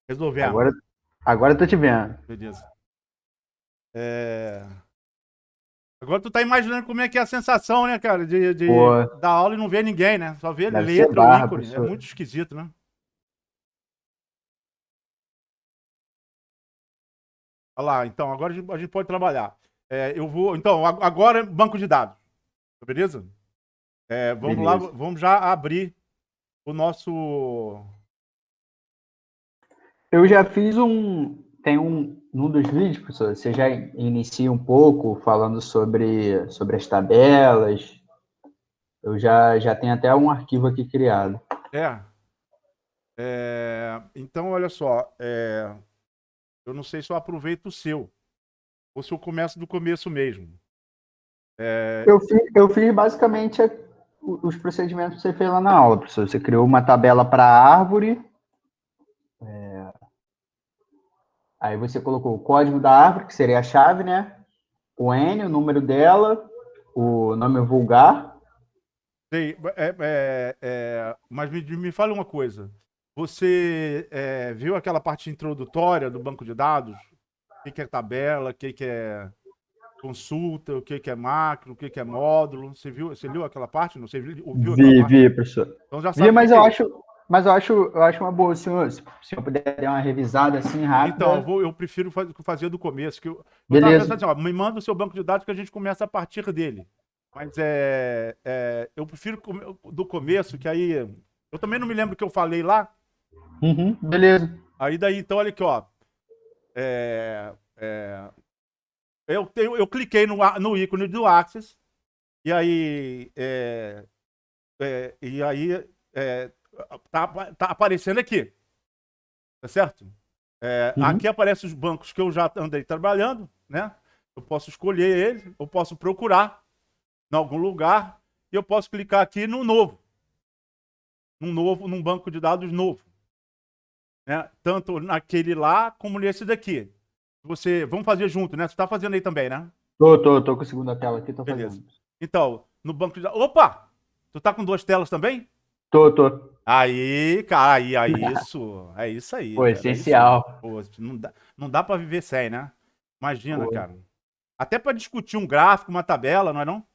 Resolvemos. Agora eu tô te vendo. Beleza. É... Agora tu tá imaginando como é que é a sensação, né, cara, de Pô, dar aula e não ver ninguém, né? Só ver deve ser letra ou barra, ícone. É professor. muito esquisito, né? Olha lá, então, agora a gente pode trabalhar. Eu vou. Então, agora é banco de dados, beleza? Vamos lá, Beleza. vamos já abrir o nosso. Eu já fiz um. Tem num dos vídeos, professor, você já inicia um pouco falando sobre as tabelas. Eu já tenho até um arquivo aqui criado. É. Então, olha só. Eu não sei se eu aproveito o seu, ou se eu começo do começo mesmo. Eu fiz basicamente os procedimentos que você fez lá na aula, professor. Você criou uma tabela para a árvore, aí você colocou o código da árvore, que seria a chave, né? O N, o número dela, o nome vulgar. Sei, mas me fala uma coisa. Você viu aquela parte introdutória do banco de dados? O que que é tabela, o que que é consulta, o que que é macro, o que que é módulo? Você leu aquela parte? Não? Você ouviu aquela parte? Vi, professor. Então já Vi, sabe o que que é isso. eu acho uma boa, se eu puder dar uma revisada assim Então, rápida. eu prefiro fazer do começo. Eu estava Beleza. pensando assim, ó, me manda o seu banco de dados que a gente começa a partir dele. Mas eu prefiro do começo, que aí. Eu também não me lembro o que eu falei lá. Uhum, beleza. Aí daí, então, olha aqui, ó. É, é, eu cliquei no ícone do Access, e aí. E aí. é, tá aparecendo aqui, tá certo? Aqui Uhum. aparecem os bancos que eu já andei trabalhando, né? Eu posso escolher ele, eu posso procurar em algum lugar, e eu posso clicar aqui no num banco de dados novo, né? Tanto naquele lá como nesse daqui. Vamos fazer junto, né? Você está fazendo aí também, né? Tô com a segunda tela aqui, tô Beleza. fazendo. Então, no banco de dados. Opa! Tu tá com duas telas também? Tô. Aí, cara, aí, isso. É isso aí, Pô, cara. É isso aí. essencial. Pô, não dá pra viver sem, né? Imagina, Pô, cara. Até pra discutir um gráfico, uma tabela, não é não?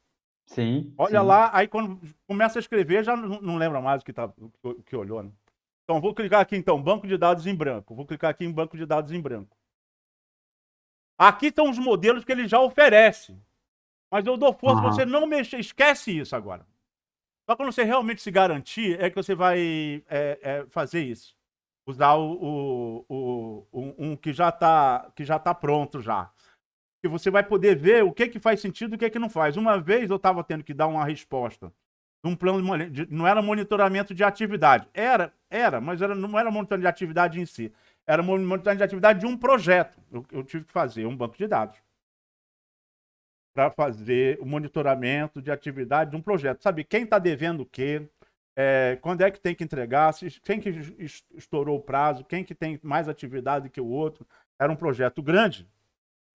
sim, Olha sim. lá, aí quando começa a escrever, já não lembra mais o que olhou, né? Então, vou clicar aqui, então, banco de dados em branco. Vou clicar aqui em banco de dados em branco. Aqui estão os modelos que ele já oferece. Mas eu dou força para você Uhum. não mexer. Esquece isso agora. Só quando você realmente se garantir é que você vai fazer isso. Usar um que já tá pronto já. Que você vai poder ver o que faz sentido e o que não faz. Uma vez eu estava tendo que dar uma resposta de um plano não era monitoramento de atividade. Mas não era monitoramento de atividade em si. Era monitoramento de atividade de um projeto. Eu tive que fazer um banco de dados para fazer o monitoramento de atividade de um projeto. Sabe quem está devendo o quê? Quando é que tem que entregar? Quem que estourou o prazo? Quem que tem mais atividade que o outro? Era um projeto grande,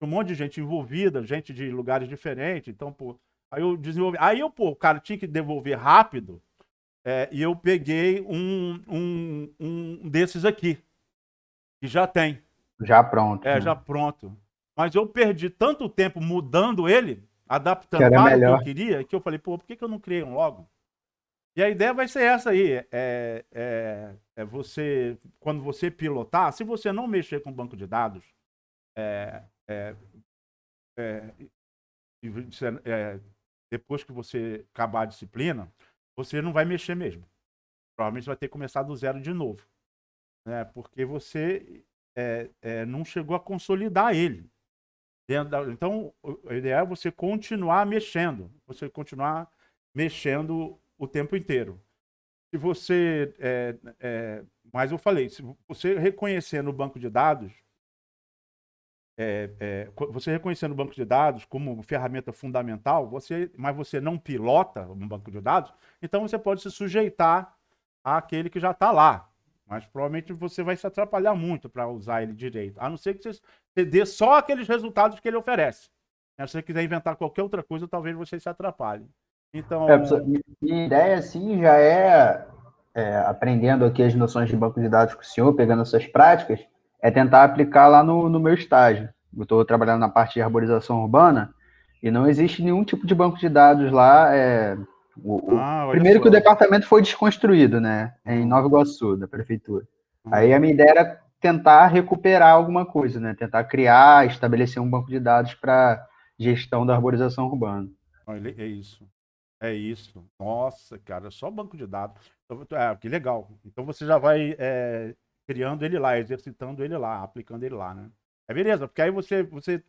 um monte de gente envolvida, gente de lugares diferentes. Então, pô, aí eu desenvolvi. O cara tinha que devolver rápido. E eu peguei um desses aqui, que já tem, Já pronto, já né? pronto. Mas eu perdi tanto tempo mudando ele, Que adaptando era para o que eu melhor. queria, que eu falei, pô, por que eu não criei um logo? E a ideia vai ser essa aí: você, quando você pilotar, se você não mexer com banco de dados, é, é, é, depois que você acabar a disciplina, você não vai mexer mesmo. Provavelmente vai ter que começar do zero de novo, né? Porque você não chegou a consolidar ele. Então, o ideal é você continuar mexendo, o tempo inteiro. Se você, mas eu falei, se você reconhecer no banco de dados, você reconhecendo o banco de dados como ferramenta fundamental, mas você não pilota um banco de dados, então você pode se sujeitar àquele que já está lá. Mas provavelmente você vai se atrapalhar muito para usar ele direito, a não ser que você dê só aqueles resultados que ele oferece. Se você quiser inventar qualquer outra coisa, talvez você se atrapalhe. Professor, Então, minha ideia, assim, já é. aprendendo aqui as noções de banco de dados com o senhor, pegando essas práticas, é tentar aplicar lá no meu estágio. Eu estou trabalhando na parte de arborização urbana e não existe nenhum tipo de banco de dados lá. Olha Primeiro que o só. departamento foi desconstruído, né, em Uhum, Nova Iguaçu, da prefeitura. Aí uhum. a minha ideia era tentar recuperar alguma coisa, né, tentar criar, estabelecer um banco de dados para gestão da arborização urbana. Olha, é isso. É isso. Nossa, cara, só banco de dados. Então, que legal. Então você já vai criando ele lá, exercitando ele lá, aplicando ele lá, né? É beleza, porque aí você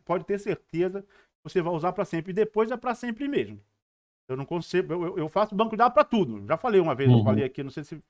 pode ter certeza que você vai usar para sempre. E depois é para sempre mesmo. Eu não consigo. Eu faço banco de dados para tudo. Já falei uma vez, eu falei Uhum. aqui, não sei se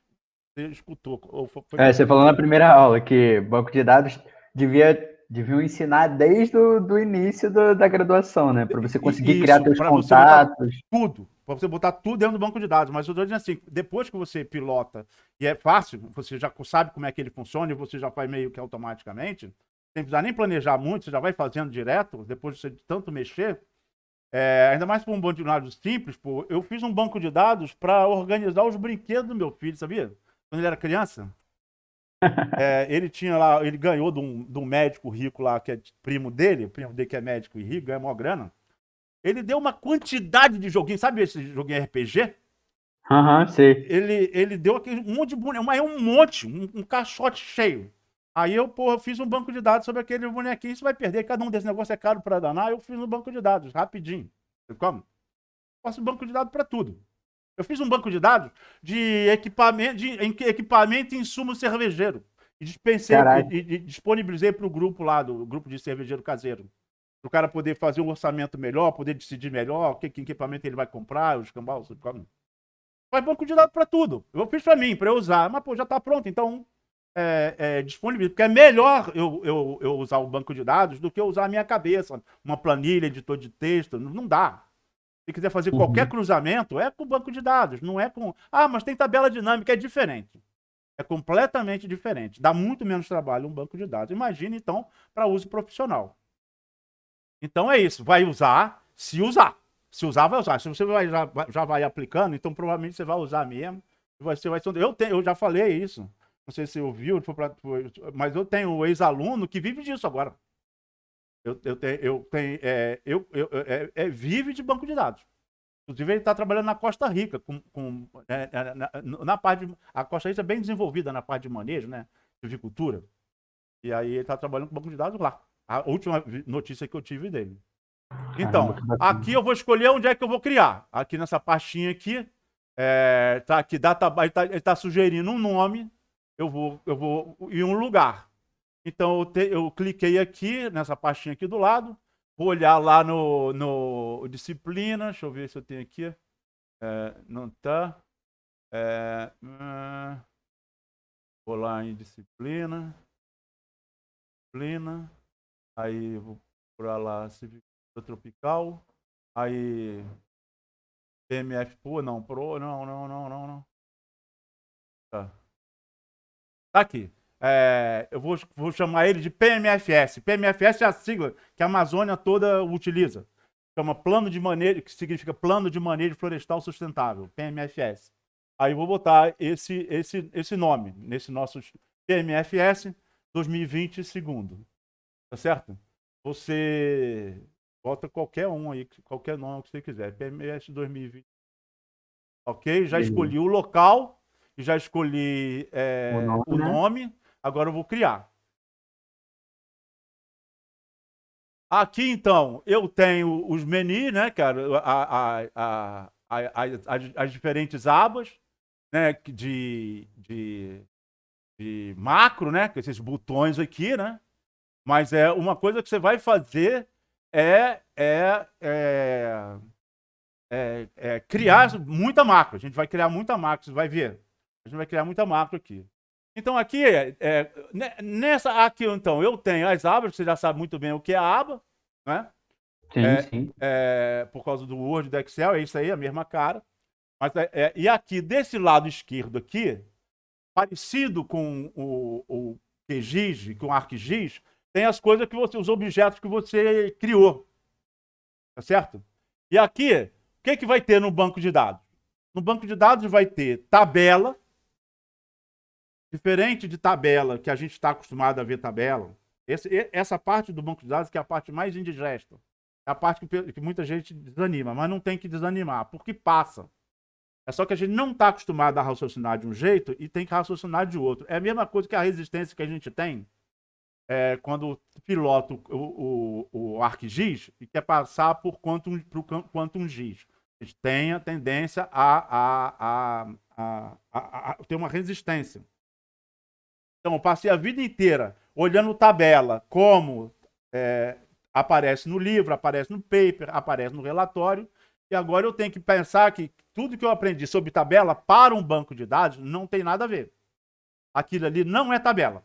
você escutou, ou foi Você contigo que eu falou na falei. primeira aula que banco de dados deviam ensinar desde o do início da graduação, né? Para você conseguir criar Isso, seus para você botar contatos. tudo, para você botar tudo dentro do banco de dados. Mas eu estou dizendo assim, depois que você pilota e é fácil, você já sabe como é que ele funciona e você já faz meio que automaticamente, sem precisar nem planejar muito, você já vai fazendo direto, depois de você tanto mexer. Ainda mais para um banco de dados simples, pô, eu fiz um banco de dados para organizar os brinquedos do meu filho, sabia? Quando ele era criança. Ele tinha lá, ele ganhou de um médico rico lá, que é o primo dele que é médico e rico, ganha maior grana. Ele deu uma quantidade de joguinhos, sabe esse joguinho RPG? Aham, sei. Ele deu aquele um monte de boneco, mas um monte, um caixote cheio. Aí eu, porra, fiz um banco de dados sobre aquele bonequinho, isso vai perder, cada um desses negócios é caro pra danar, eu fiz um banco de dados, rapidinho. Como? Faço banco de dados pra tudo. Eu fiz um banco de dados de equipamento e insumo cervejeiro. E dispensei, Caralho. e disponibilizei para o grupo lá, do grupo de cervejeiro caseiro. Para o cara poder fazer um orçamento melhor, poder decidir melhor que equipamento ele vai comprar, os cambal, faz banco de dados para tudo. Eu fiz para mim, para eu usar. Mas, pô, já está pronto, então disponível. Porque é melhor eu usar o banco de dados do que eu usar a minha cabeça, uma planilha, editor de texto. Não dá. Se quiser fazer qualquer Uhum. cruzamento, é com o banco de dados, não é com. Ah, mas tem tabela dinâmica, é diferente. É completamente diferente. Dá muito menos trabalho um banco de dados. Imagina, então, para uso profissional. Então é isso. Vai usar, se usar. Se usar, vai usar. Se você já vai aplicando, então provavelmente você vai usar mesmo. Eu já falei isso. Não sei se você ouviu, mas eu tenho um ex-aluno que vive disso agora. Vive de banco de dados. Inclusive, ele está trabalhando na Costa Rica, na parte a Costa Rica é bem desenvolvida na parte de manejo, né? De avicultura. E aí ele está trabalhando com banco de dados lá. A última notícia que eu tive dele. Caramba, Então, que bacana. aqui eu vou escolher onde é que eu vou criar. Aqui nessa pastinha aqui, tá aqui, ele tá sugerindo um nome, eu vou em um lugar. Então eu cliquei aqui nessa pastinha aqui do lado, vou olhar lá no disciplina, deixa eu ver se eu tenho aqui. Não tá. Vou lá em disciplina, aí vou procurar lá civicultura tropical, aí PMF, pô, não, não. Tá, tá aqui. Eu vou chamar ele de PMFS. PMFS é a sigla que a Amazônia toda utiliza. Chama Plano de Manejo, que significa Plano de Manejo Florestal Sustentável, PMFS. Aí eu vou botar esse nome, nesse nosso PMFS 2020 segundo. Tá certo? Você bota qualquer um aí, qualquer nome que você quiser. PMS 2020. Ok? Já Beleza. escolhi o local, já escolhi O nome, o né? nome, agora eu vou criar. Aqui, então, eu tenho os menus, né, cara? As diferentes abas, né, de macro, né? Com esses botões aqui, né? Mas uma coisa que você vai fazer é, é, é, criar muita macro. A gente vai criar muita macro, você vai ver. A gente vai criar muita macro aqui. Então, aqui, nessa aqui, então, eu tenho as abas, você já sabe muito bem o que é a aba, né? Sim, sim. Por causa do Word, do Excel, é isso aí, a mesma cara. Mas, e aqui, desse lado esquerdo aqui, parecido com o QGIS, com o ArcGIS, tem as coisas que os objetos que você criou, tá certo? E aqui, o que vai ter no banco de dados? No banco de dados vai ter tabela, Diferente de tabela, que a gente está acostumado a ver tabela, essa parte do banco de dados que é a parte mais indigesta. É a parte que muita gente desanima, mas não tem que desanimar, porque passa. É só que a gente não está acostumado a raciocinar de um jeito e tem que raciocinar de outro. É a mesma coisa que a resistência que a gente tem quando pilota o ArcGIS e quer passar por Quantum GIS. A gente tem a tendência a ter uma resistência. Então, eu passei a vida inteira olhando tabela como aparece no livro, aparece no paper, aparece no relatório, e agora eu tenho que pensar que tudo que eu aprendi sobre tabela para um banco de dados não tem nada a ver. Aquilo ali não é tabela.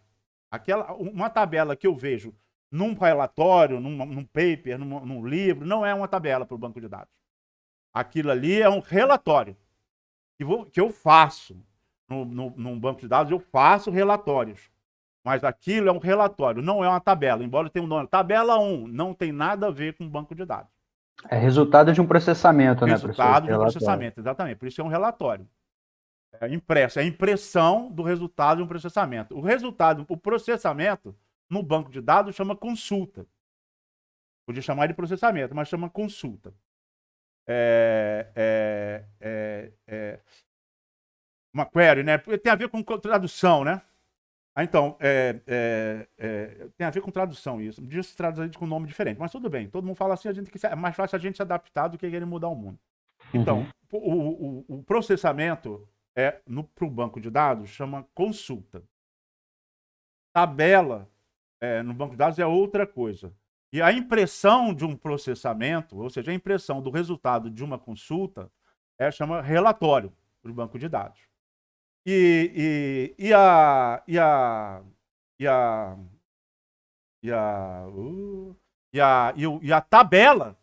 Uma tabela que eu vejo num relatório, num paper, num livro, não é uma tabela para o banco de dados. Aquilo ali é um relatório que eu faço. Num banco de dados, eu faço relatórios. Mas aquilo é um relatório, não é uma tabela. Embora tenha um nome. Tabela 1 não tem nada a ver com banco de dados. É resultado de um processamento, né, professor? Resultado de um processamento, exatamente. Por isso é um relatório. É impresso, é a impressão do resultado de um processamento. O processamento, no banco de dados, chama consulta. Podia chamar de processamento, mas chama consulta. Uma query, né? Tem a ver com tradução, né? Então, tem a ver com tradução isso. Podia se traduzir com um nome diferente, mas tudo bem. Todo mundo fala assim, é mais fácil a gente se adaptar do que querer mudar o mundo. Então, o processamento para o banco de dados chama consulta. Tabela no banco de dados é outra coisa. E a impressão de um processamento, ou seja, a impressão do resultado de uma consulta, chama relatório para o banco de dados. E a tabela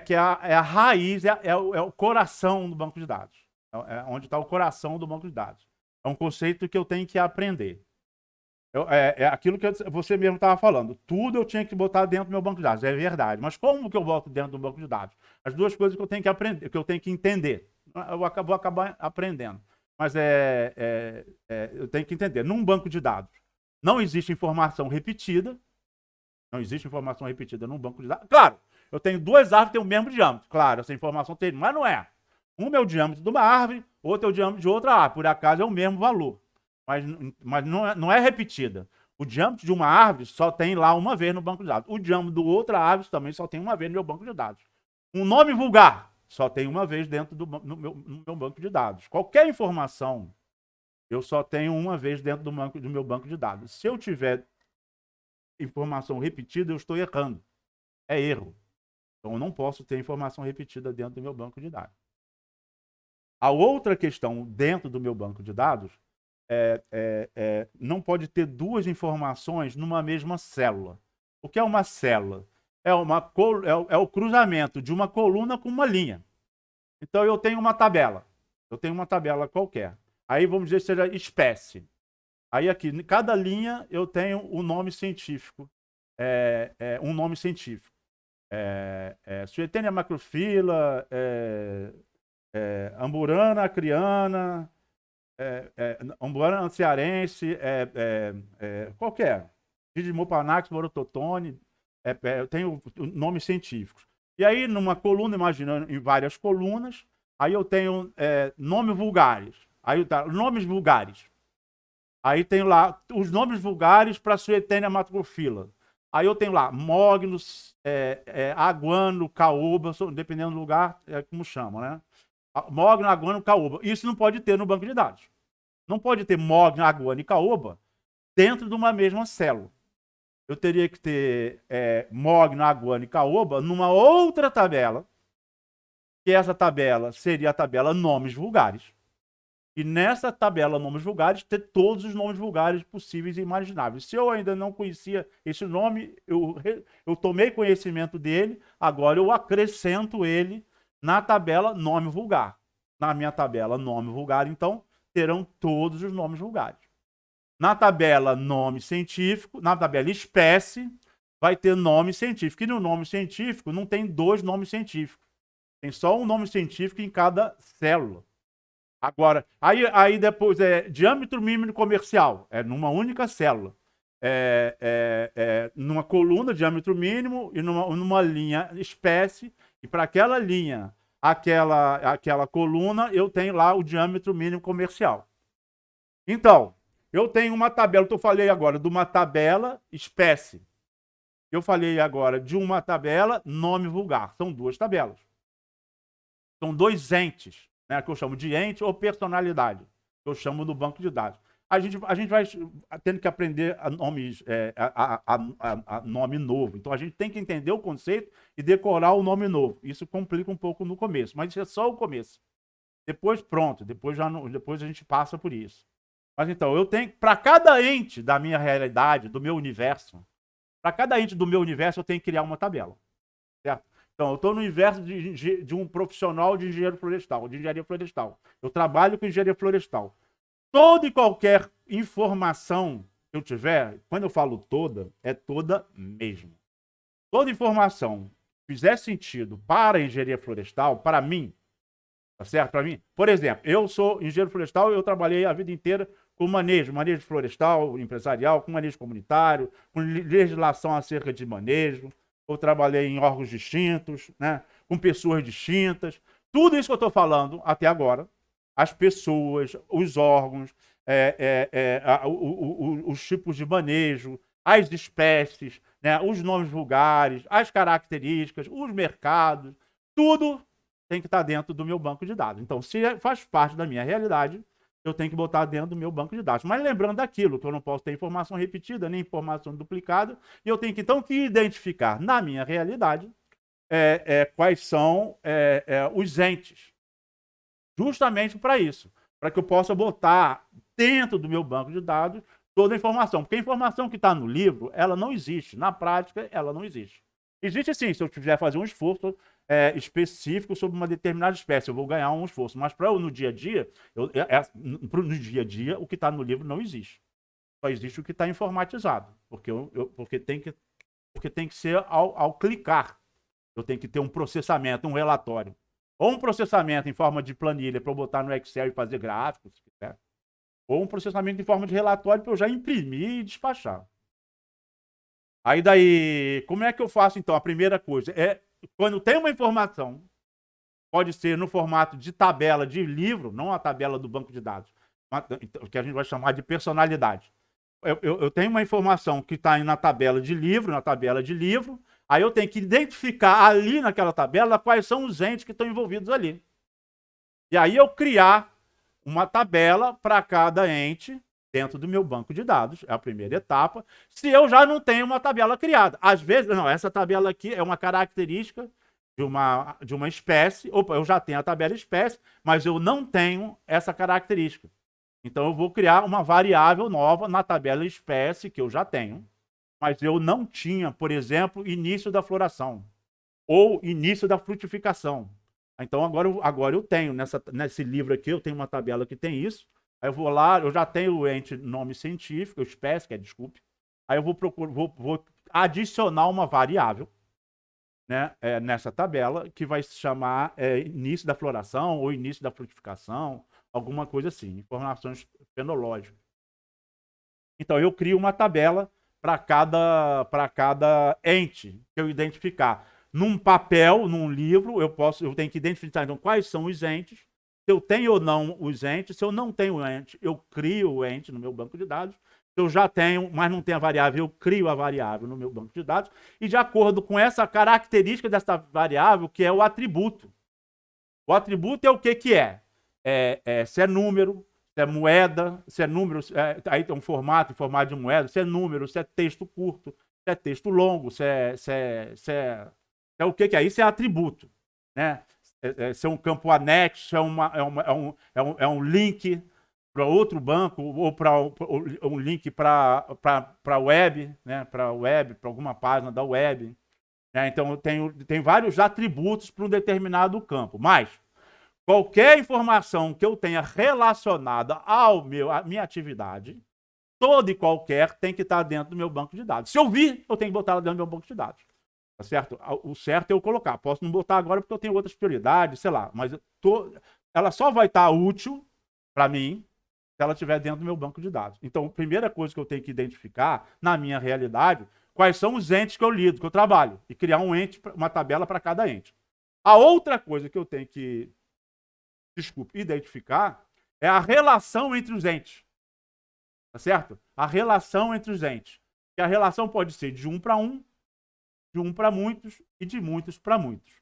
que é a raiz, é o coração do banco de dados. É onde está o coração do banco de dados. É um conceito que eu tenho que aprender. É aquilo que você mesmo estava falando. Tudo eu tinha que botar dentro do meu banco de dados. É verdade. Mas como que eu boto dentro do banco de dados? As duas coisas que eu tenho que aprender, que eu tenho que entender. Eu vou acabar aprendendo. Mas eu tenho que entender. Num banco de dados, não existe informação repetida. Não existe informação repetida num banco de dados. Claro, eu tenho duas árvores que têm o mesmo diâmetro. Claro, essa informação tem, mas não é. Um é o diâmetro de uma árvore, outro é o diâmetro de outra árvore. Por acaso é o mesmo valor. Mas não é repetida. O diâmetro de uma árvore só tem lá uma vez no banco de dados. O diâmetro de outra árvore também só tem uma vez no meu banco de dados. Um nome vulgar só tem uma vez dentro no meu banco de dados. Qualquer informação, eu só tenho uma vez dentro do meu banco de dados. Se eu tiver informação repetida, eu estou errando. É erro. Então, eu não posso ter informação repetida dentro do meu banco de dados. A outra questão dentro do meu banco de dados não pode ter duas informações numa mesma célula. O que é uma célula? É o cruzamento de uma coluna com uma linha. Então, eu tenho uma tabela. Eu tenho uma tabela qualquer. Aí, vamos dizer que seja espécie. Aí, aqui, em cada linha, eu tenho um nome científico. Um nome científico. Suetenia macrofila, amburana acriana, amburana cearense, qualquer. Digimopanax, morototone, eu tenho nomes científicos. E aí, numa coluna, imaginando em várias colunas, aí eu tenho nomes vulgares. Aí tá, nomes vulgares. Aí tenho lá os nomes vulgares para Suetenia macrofila. Aí eu tenho lá mognos, aguano, caoba, dependendo do lugar, como chama, né? Mogno, aguano, caoba. Isso não pode ter no banco de dados. Não pode ter mogno, aguano e caoba dentro de uma mesma célula. Eu teria que ter mogno, aguano e caoba numa outra tabela, que essa tabela seria a tabela nomes vulgares. E nessa tabela nomes vulgares, ter todos os nomes vulgares possíveis e imagináveis. Se eu ainda não conhecia esse nome, eu tomei conhecimento dele, agora eu acrescento ele na tabela nome vulgar. Na minha tabela nome vulgar, então, terão todos os nomes vulgares. Na tabela nome científico, na tabela espécie, vai ter nome científico. E no nome científico não tem dois nomes científicos. Tem só um nome científico em cada célula. Agora, aí depois é diâmetro mínimo comercial, é numa única célula. Numa coluna, diâmetro mínimo, e numa linha espécie, e para aquela linha, aquela coluna, eu tenho lá o diâmetro mínimo comercial. Então, eu tenho uma tabela, eu falei agora de uma tabela espécie. Eu falei agora de uma tabela nome vulgar. São duas tabelas. São dois entes, né, que eu chamo de ente ou personalidade, que eu chamo no banco de dados. A gente vai tendo que aprender nomes, nome novo. Então, a gente tem que entender o conceito e decorar o nome novo. Isso complica um pouco no começo, mas isso é só o começo. Depois, pronto. Depois a gente passa por isso. Mas então, eu tenho, para cada ente da minha realidade, do meu universo, para cada ente do meu universo, eu tenho que criar uma tabela. Certo? Então, eu estou no universo de um profissional de engenheiro florestal, de engenharia florestal. Eu trabalho com engenharia florestal. Toda e qualquer informação que eu tiver, quando eu falo toda, é toda mesmo. Toda informação que fizer sentido para a engenharia florestal, para mim, tá certo? Para mim, por exemplo, eu sou engenheiro florestal e eu trabalhei a vida inteira com manejo florestal, empresarial, com manejo comunitário, com legislação acerca de manejo. Eu trabalhei em órgãos distintos, né, com pessoas distintas. Tudo isso que eu estou falando até agora, as pessoas, os órgãos, os tipos de manejo, as espécies, né, os nomes vulgares, as características, os mercados, tudo tem que estar dentro do meu banco de dados. Então, se faz parte da minha realidade, eu tenho que botar dentro do meu banco de dados. Mas lembrando daquilo, que eu não posso ter informação repetida, nem informação duplicada, e eu tenho que, então, identificar, na minha realidade, quais são os entes. Justamente para isso, para que eu possa botar dentro do meu banco de dados toda a informação. Porque a informação que está no livro, ela não existe. Na prática, ela não existe. Existe sim, se eu quiser fazer um esforço específico sobre uma determinada espécie, eu vou ganhar um esforço. Mas para no dia a dia, no dia a dia, o que está no livro não existe. Só existe o que está informatizado. Porque tem que ser ao clicar. Eu tenho que ter um processamento, um relatório. Ou um processamento em forma de planilha para eu botar no Excel e fazer gráficos, se quiser. Ou um processamento em forma de relatório para eu já imprimir e despachar. Aí daí, como é que eu faço então? A primeira coisa é, quando tem uma informação, pode ser no formato de tabela de livro, não a tabela do banco de dados, que a gente vai chamar de personalidade. Eu tenho uma informação que está na tabela de livro, aí eu tenho que identificar ali naquela tabela quais são os entes que estão envolvidos ali. E aí eu criar uma tabela para cada ente dentro do meu banco de dados, é a primeira etapa, se eu já não tenho uma tabela criada. Às vezes, não, essa tabela aqui é uma característica de uma espécie, opa, eu já tenho a tabela espécie, mas eu não tenho essa característica. Então, eu vou criar uma variável nova na tabela espécie que eu já tenho, mas eu não tinha, por exemplo, início da floração ou início da frutificação. Então, agora eu tenho, nesse livro aqui, eu tenho uma tabela que tem isso. Aí eu vou lá, eu já tenho o ente nome científico, espécie, desculpe. Aí eu vou adicionar uma variável, né, nessa tabela, que vai se chamar início da floração ou início da frutificação, alguma coisa assim, informações fenológicas. Então, eu crio uma tabela para cada ente que eu identificar. Num papel, num livro, eu tenho que identificar então, quais são os entes, se eu tenho ou não os entes. Se eu não tenho o ente, eu crio o ente no meu banco de dados. Se eu já tenho, mas não tenho a variável, eu crio a variável no meu banco de dados. E de acordo com essa característica dessa variável, que é o atributo. O atributo é o que é? Se é número, se é moeda, se é número, aí tem um formato, em formato de moeda, se é número, se é texto curto, se é texto longo, se é o que é? Isso é atributo, né? Se é um campo anexo, é um link para outro banco, ou para um link para a web, né? Para alguma página da web. Né? Então, tem vários atributos para um determinado campo. Mas, qualquer informação que eu tenha relacionada à minha atividade, toda e qualquer, tem que estar dentro do meu banco de dados. Se eu vi, eu tenho que botar ela dentro do meu banco de dados. Tá certo? O certo é eu colocar. Posso não botar agora porque eu tenho outras prioridades, sei lá. Mas ela só vai estar útil para mim, se ela estiver dentro do meu banco de dados. Então, a primeira coisa que eu tenho que identificar, na minha realidade, quais são os entes que eu lido, que eu trabalho, e criar um ente, uma tabela para cada ente. A outra coisa que eu tenho que, identificar é a relação entre os entes. Tá certo? A relação entre os entes. E a relação pode ser de um para um, de um para muitos e de muitos para muitos.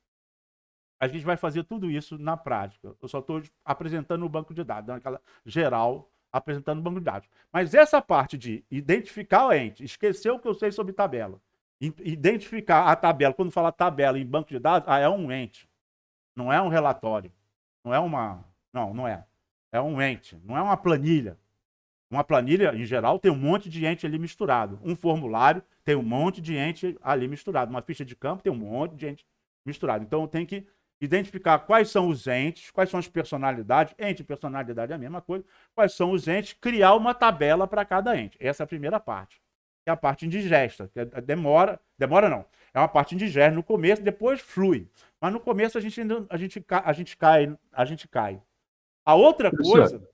A gente vai fazer tudo isso na prática. Eu só estou apresentando o banco de dados, dando aquela geral, apresentando o banco de dados. Mas essa parte de identificar o ente, esquecer o que eu sei sobre tabela, identificar a tabela, quando fala tabela em banco de dados, é um ente. Não é um relatório. Não é uma. Não, não é. É um ente. Não é uma planilha. Uma planilha, em geral, tem um monte de ente ali misturado. Um formulário tem um monte de ente ali misturado. Uma ficha de campo tem um monte de ente misturado. Então, eu tenho que identificar quais são os entes, quais são as personalidades. Ente e personalidade é a mesma coisa. Quais são os entes, criar uma tabela para cada ente. Essa é a primeira parte. Que é a parte indigesta. Que demora não. É uma parte indigesta no começo, depois flui. Mas no começo a gente cai. A outra Professor, coisa...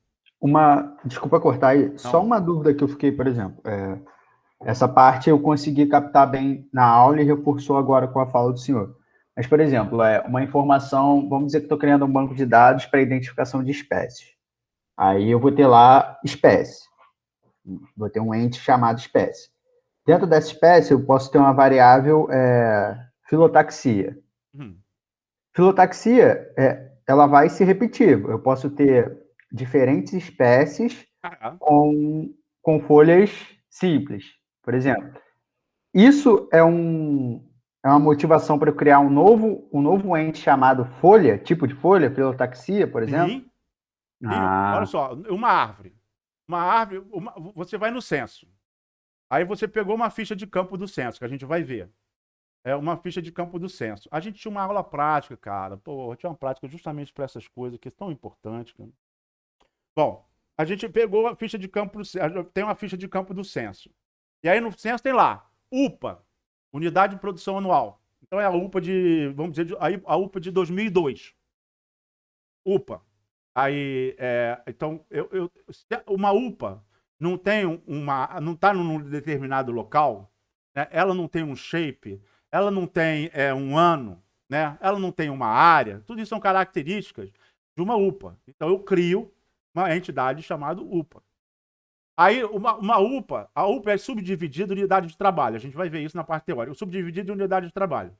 desculpa cortar aí, só Não. uma dúvida que eu fiquei, por exemplo. Essa parte eu consegui captar bem na aula e reforçou agora com a fala do senhor. Mas, por exemplo, uma informação, vamos dizer que estou criando um banco de dados para identificação de espécies. Aí eu vou ter lá espécie. Vou ter um ente chamado espécie. Dentro dessa espécie, eu posso ter uma variável filotaxia. Hum. Filotaxia, ela vai se repetir. Eu posso ter diferentes espécies com folhas simples, por exemplo. Isso é uma motivação para eu criar um novo ente chamado folha, tipo de folha, filotaxia, por exemplo? Sim, sim. Olha só, uma árvore. Você vai no censo. Aí você pegou uma ficha de campo do censo, que a gente vai ver. É uma ficha de campo do censo. A gente tinha uma aula prática, cara. Pô, tinha uma prática justamente para essas coisas que são importantes, cara. Bom, a gente pegou a ficha de campo do censo. Tem uma ficha de campo do censo. E aí no censo tem lá, UPA, Unidade de Produção Anual. Então é a UPA de, vamos dizer, a UPA de 2002. UPA. Aí, então, uma UPA não tem não está num determinado local, né? Ela não tem um shape, ela não tem um ano, né? Ela não tem uma área, tudo isso são características de uma UPA. Então, eu crio uma entidade chamada UPA. Aí, uma UPA, a UPA é subdividida em unidade de trabalho, a gente vai ver isso na parte teórica, subdividida em unidade de trabalho.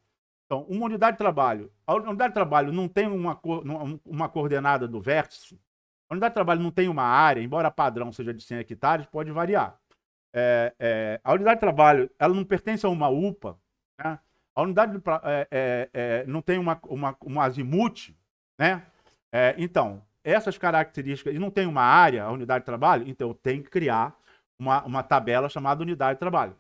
Então, uma unidade de trabalho. A unidade de trabalho não tem uma coordenada do vértice. A unidade de trabalho não tem uma área, embora padrão seja de 100 hectares, pode variar. A unidade de trabalho ela não pertence a uma UPA. Né? A unidade não tem uma azimuth. Né? Então, essas características, e não tem uma área, a unidade de trabalho, então eu tenho que criar uma tabela chamada unidade de trabalho.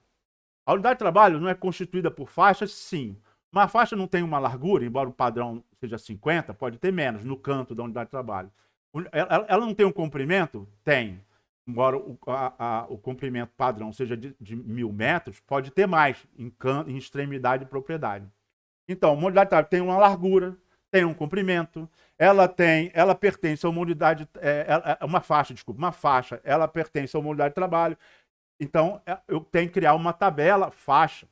A unidade de trabalho não é constituída por faixas? Sim. Uma faixa não tem uma largura, embora o padrão seja 50, pode ter menos no canto da unidade de trabalho. Ela não tem um comprimento? Tem. Embora o comprimento padrão seja de 1.000 metros, pode ter mais em extremidade de propriedade. Então, uma unidade de trabalho tem uma largura, tem um comprimento, ela pertence a uma unidade, uma faixa, ela pertence a uma unidade de trabalho. Então, eu tenho que criar uma tabela faixa.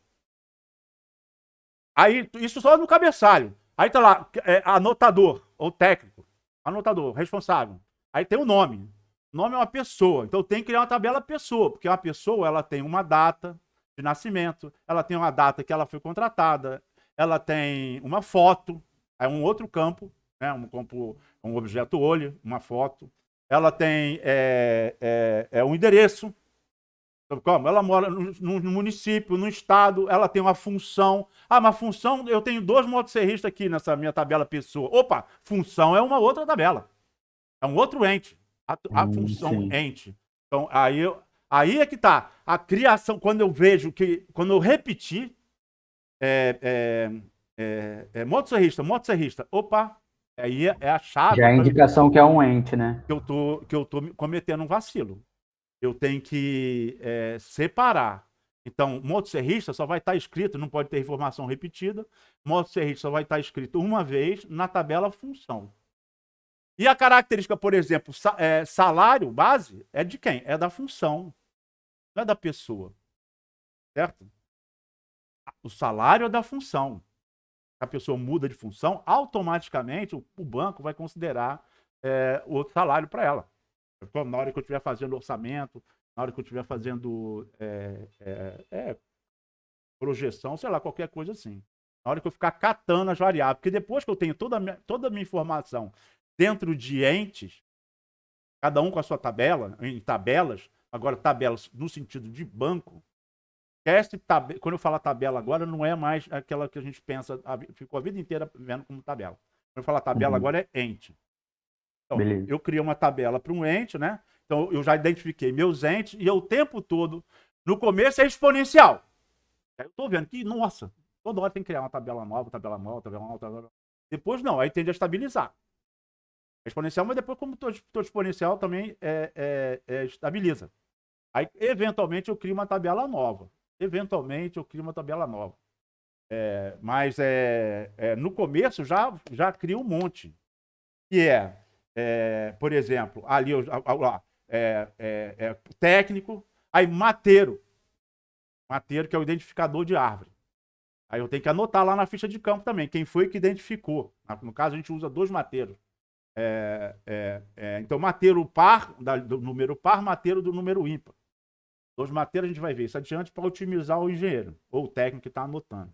Aí, isso só no cabeçalho. Aí tá lá, anotador, ou técnico. Anotador, responsável. Aí tem o nome. O nome é uma pessoa. Então tem que criar uma tabela pessoa, porque uma pessoa ela tem uma data de nascimento, ela tem uma data que ela foi contratada, ela tem uma foto, é um outro campo, né? Um objeto olho, uma foto. Ela tem um endereço. Como? Ela mora no município, no estado, ela tem uma função. Ah, mas função, eu tenho 2 motosserristas aqui nessa minha tabela pessoa. Opa, função é uma outra tabela. É um outro ente. A função Sim. ente. Então, aí é que tá. A criação, quando eu repetir, motosserrista, opa, aí é a chave Já é a indicação que é um ente, né? que eu tô cometendo um vacilo. Eu tenho que separar. Então, motosserrista só vai estar escrito, não pode ter informação repetida, motosserrista só vai estar escrito uma vez na tabela função. E a característica, por exemplo, salário base é de quem? É da função, não é da pessoa, certo? O salário é da função. A pessoa muda de função, automaticamente o banco vai considerar o salário para ela. Na hora que eu estiver fazendo orçamento, na hora que eu estiver fazendo projeção, sei lá, qualquer coisa assim. Na hora que eu ficar catando as variáveis, porque depois que eu tenho toda a minha informação dentro de entes, cada um com a sua tabela, em tabelas, agora tabelas no sentido de banco, quando eu falo tabela agora, não é mais aquela que a gente pensa, ficou a vida inteira vendo como tabela. Quando eu falo tabela agora é ente. Então, Beleza. eu criei uma tabela para um ente, né? Então, eu já identifiquei meus entes e eu, o tempo todo, no começo é exponencial. Aí eu estou vendo que, nossa, toda hora tem que criar uma tabela nova, tabela nova, tabela nova, tabela nova. Depois não, aí tende a estabilizar. É exponencial, mas depois, como todo exponencial, também estabiliza. Aí, eventualmente, eu crio uma tabela nova. Eventualmente, eu crio uma tabela nova. Mas no começo já crio um monte. Que por exemplo, ali técnico, aí mateiro. Mateiro, que é o identificador de árvore. Aí eu tenho que anotar lá na ficha de campo também, quem foi que identificou. No caso, a gente usa 2 mateiros. Então, mateiro par, do número par, mateiro do número ímpar. 2 mateiros a gente vai ver isso adiante para otimizar o engenheiro, ou o técnico que está anotando.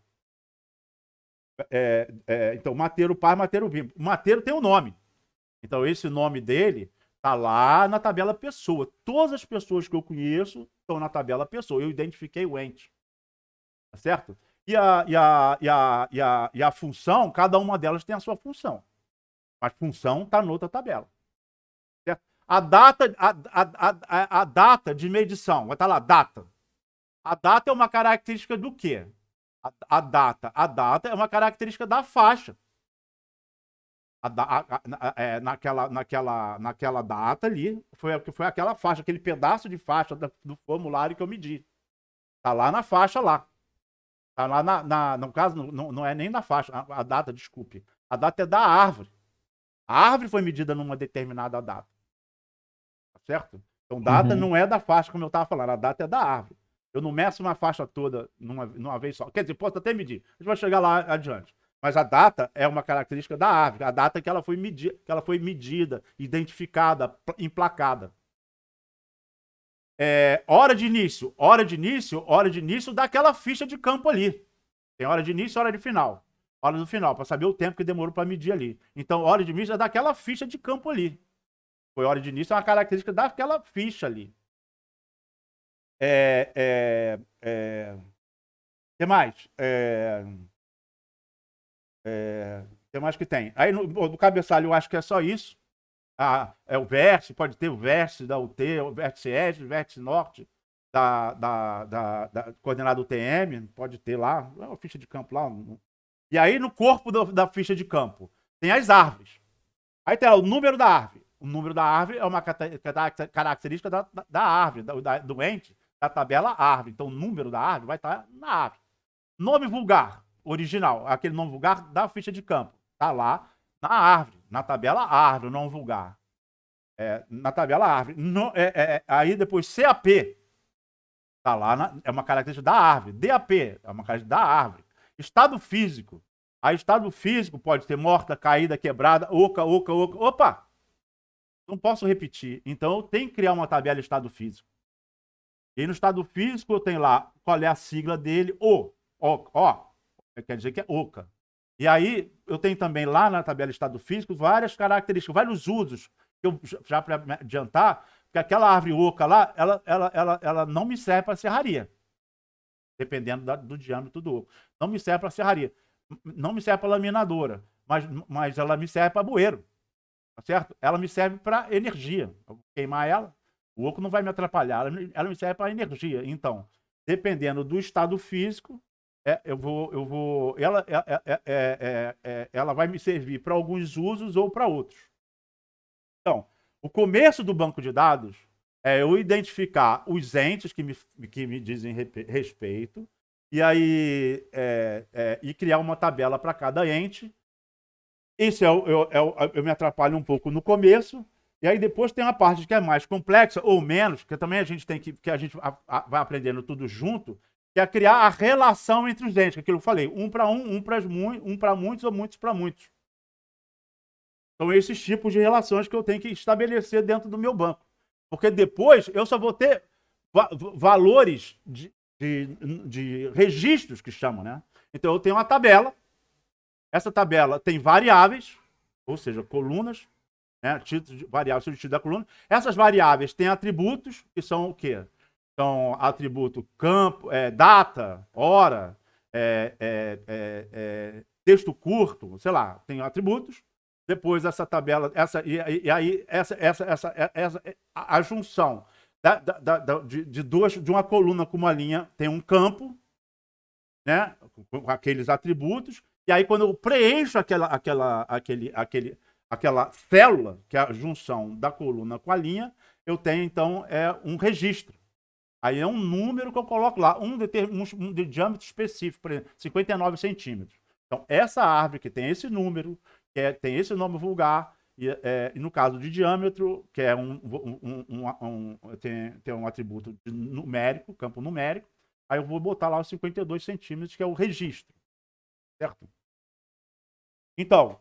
Então, mateiro par, mateiro ímpar. O mateiro tem um nome. Então, esse nome dele está lá na tabela pessoa. Todas as pessoas que eu conheço estão na tabela pessoa. Eu identifiquei o ente. Tá certo? E a função, cada uma delas tem a sua função. Mas função está noutra tabela. Certo? A data de medição, vai estar lá, data. A data é uma característica do quê? A data é uma característica da faixa. Naquela data ali, foi aquela faixa, aquele pedaço de faixa do formulário que eu medi. Está lá na faixa lá. Está lá no caso, não é nem na faixa, a data, desculpe. A data é da árvore. A árvore foi medida numa determinada data. Tá certo? Então, data não é da faixa, como eu estava falando, a data é da árvore. Eu não meço uma faixa toda numa vez só. Quer dizer, posso até medir. A gente vai chegar lá adiante. Mas a data é uma característica da árvore. A data é que ela foi medida, identificada, emplacada. Hora de início daquela ficha de campo ali. Tem hora de início e hora de final. Hora do final, para saber o tempo que demorou para medir ali. Então, hora de início é daquela ficha de campo ali. Foi hora de início, é uma característica daquela ficha ali. O que mais? O que mais que tem? Aí no cabeçalho eu acho que é só isso. É o vértice, pode ter o vértice da UT, o vértice este, o vértice norte da coordenada UTM, pode ter lá, é uma ficha de campo lá. E aí no corpo da ficha de campo tem as árvores. Aí tem o número da árvore. O número da árvore é uma característica da árvore, do ente, da tabela árvore. Então o número da árvore vai estar na árvore. Nome vulgar, original, aquele nome vulgar da ficha de campo. Está lá na árvore, na tabela árvore, nome vulgar. Na tabela árvore. Aí depois CAP. Está lá, é uma característica da árvore. DAP é uma característica da árvore. Estado físico. Aí estado físico pode ter morta, caída, quebrada, oca. Opa! Não posso repetir. Então eu tenho que criar uma tabela de estado físico. E no estado físico eu tenho lá qual é a sigla dele, quer dizer que é oca. E aí eu tenho também lá na tabela de estado físico várias características, vários usos. Eu, já para me adiantar, que aquela árvore oca lá, ela não me serve para serraria. Dependendo do diâmetro do oco. Não me serve para serraria. Não me serve para laminadora. Mas ela me serve para bueiro. Tá certo? Ela me serve para energia. Eu vou queimar ela, o oco não vai me atrapalhar. Ela me serve para energia. Então, dependendo do estado físico, ela vai me servir para alguns usos ou para outros. Então, o começo do banco de dados é eu identificar os entes que me dizem respeito e aí e criar uma tabela para cada ente Isso eu me atrapalho um pouco no começo, e aí depois tem uma parte que é mais complexa, ou menos, que também a gente tem que a gente vai aprendendo tudo junto, que é criar a relação entre os dentes, que é aquilo que eu falei, um para muitos ou muitos para muitos. São esses tipos de relações que eu tenho que estabelecer dentro do meu banco. Porque depois eu só vou ter valores de registros, que chamam, né? Então eu tenho uma tabela, essa tabela tem variáveis, ou seja, colunas, né? Títulos de variáveis substituídos da coluna. Essas variáveis têm atributos, que são o quê? São atributo campo, data, hora, texto curto, sei lá, tem atributos. Depois essa tabela, a junção de uma coluna com uma linha tem um campo, né, com aqueles atributos, e aí quando eu preencho aquela célula, que é a junção da coluna com a linha, eu tenho então um registro. Aí é um número que eu coloco lá, um de diâmetro específico, por exemplo, 59 centímetros. Então essa árvore que tem esse número, tem esse nome vulgar, e no caso de diâmetro, que é tem um atributo numérico, campo numérico, aí eu vou botar lá os 52 centímetros, que é o registro, certo? Então,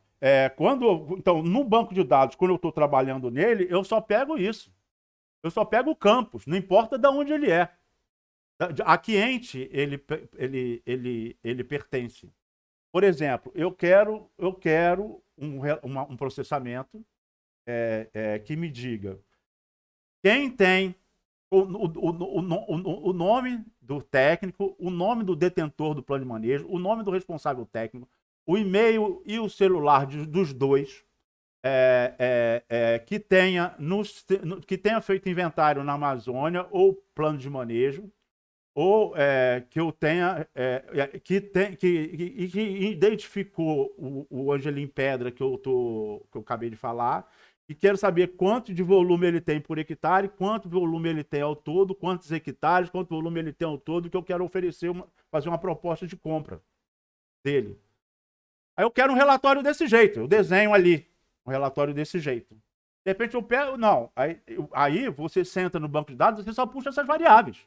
então, no banco de dados, quando eu estou trabalhando nele, eu só pego isso. Eu só pego o campus, não importa de onde ele é. A que ente ele pertence. Por exemplo, eu quero um processamento que me diga quem tem o nome do técnico, o nome do detentor do plano de manejo, o nome do responsável técnico, o e-mail e o celular dos dois, que tenha feito inventário na Amazônia ou plano de manejo, ou que eu tenha, que identificou o Angelim Pedra que eu acabei de falar, e quero saber quanto de volume ele tem por hectare, quanto volume ele tem ao todo, quantos hectares, quanto volume ele tem ao todo, que eu quero oferecer, fazer uma proposta de compra dele. Aí eu quero um relatório desse jeito, eu desenho ali um relatório desse jeito. De repente eu pego, não, aí você senta no banco de dados, você só puxa essas variáveis.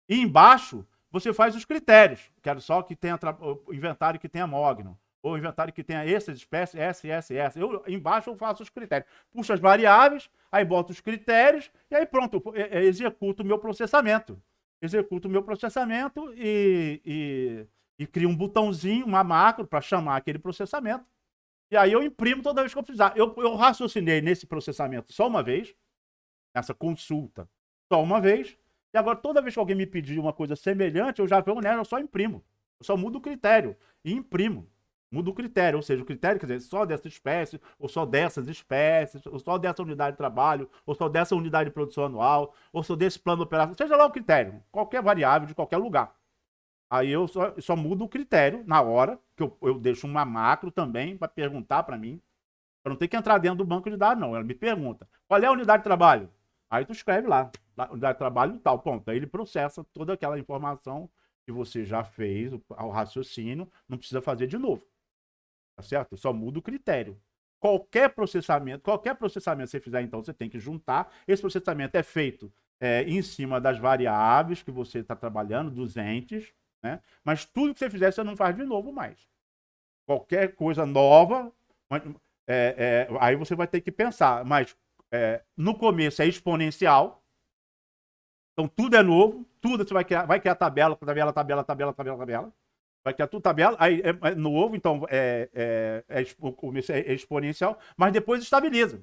E embaixo, você faz os critérios. Quero só que tenha o inventário que tenha mogno, ou inventário que tenha essas espécies, essa. Embaixo eu faço os critérios. Puxo as variáveis, aí boto os critérios, e aí pronto, executo o meu processamento. Executo o meu processamento e crio um botãozinho, uma macro, para chamar aquele processamento. E aí eu imprimo toda vez que eu precisar. Eu raciocinei nesse processamento só uma vez, nessa consulta só uma vez, e agora toda vez que alguém me pedir uma coisa semelhante, eu já vou nela, eu só imprimo. Eu só mudo o critério e imprimo. Mudo o critério, ou seja, o critério quer dizer só dessa espécie, ou só dessas espécies, ou só dessa unidade de trabalho, ou só dessa unidade de produção anual, ou só desse plano operacional, seja lá o critério, qualquer variável de qualquer lugar. Aí eu só mudo o critério na hora, que eu deixo uma macro também para perguntar para mim. Eu não tenho que entrar dentro do banco de dados, não. Ela me pergunta, qual é a unidade de trabalho? Aí tu escreve lá, unidade de trabalho e tal, ponto. Aí ele processa toda aquela informação que você já fez, ao raciocínio, não precisa fazer de novo. Tá certo? Só muda o critério. Qualquer processamento que você fizer, então, você tem que juntar. Esse processamento é feito em cima das variáveis que você está trabalhando, dos entes, né? Mas tudo que você fizer, você não faz de novo mais. Qualquer coisa nova, aí você vai ter que pensar, mas no começo é exponencial, então tudo é novo, tudo você vai criar tabela, vai criar tudo tabela, aí é novo, então o começo é exponencial, mas depois estabiliza.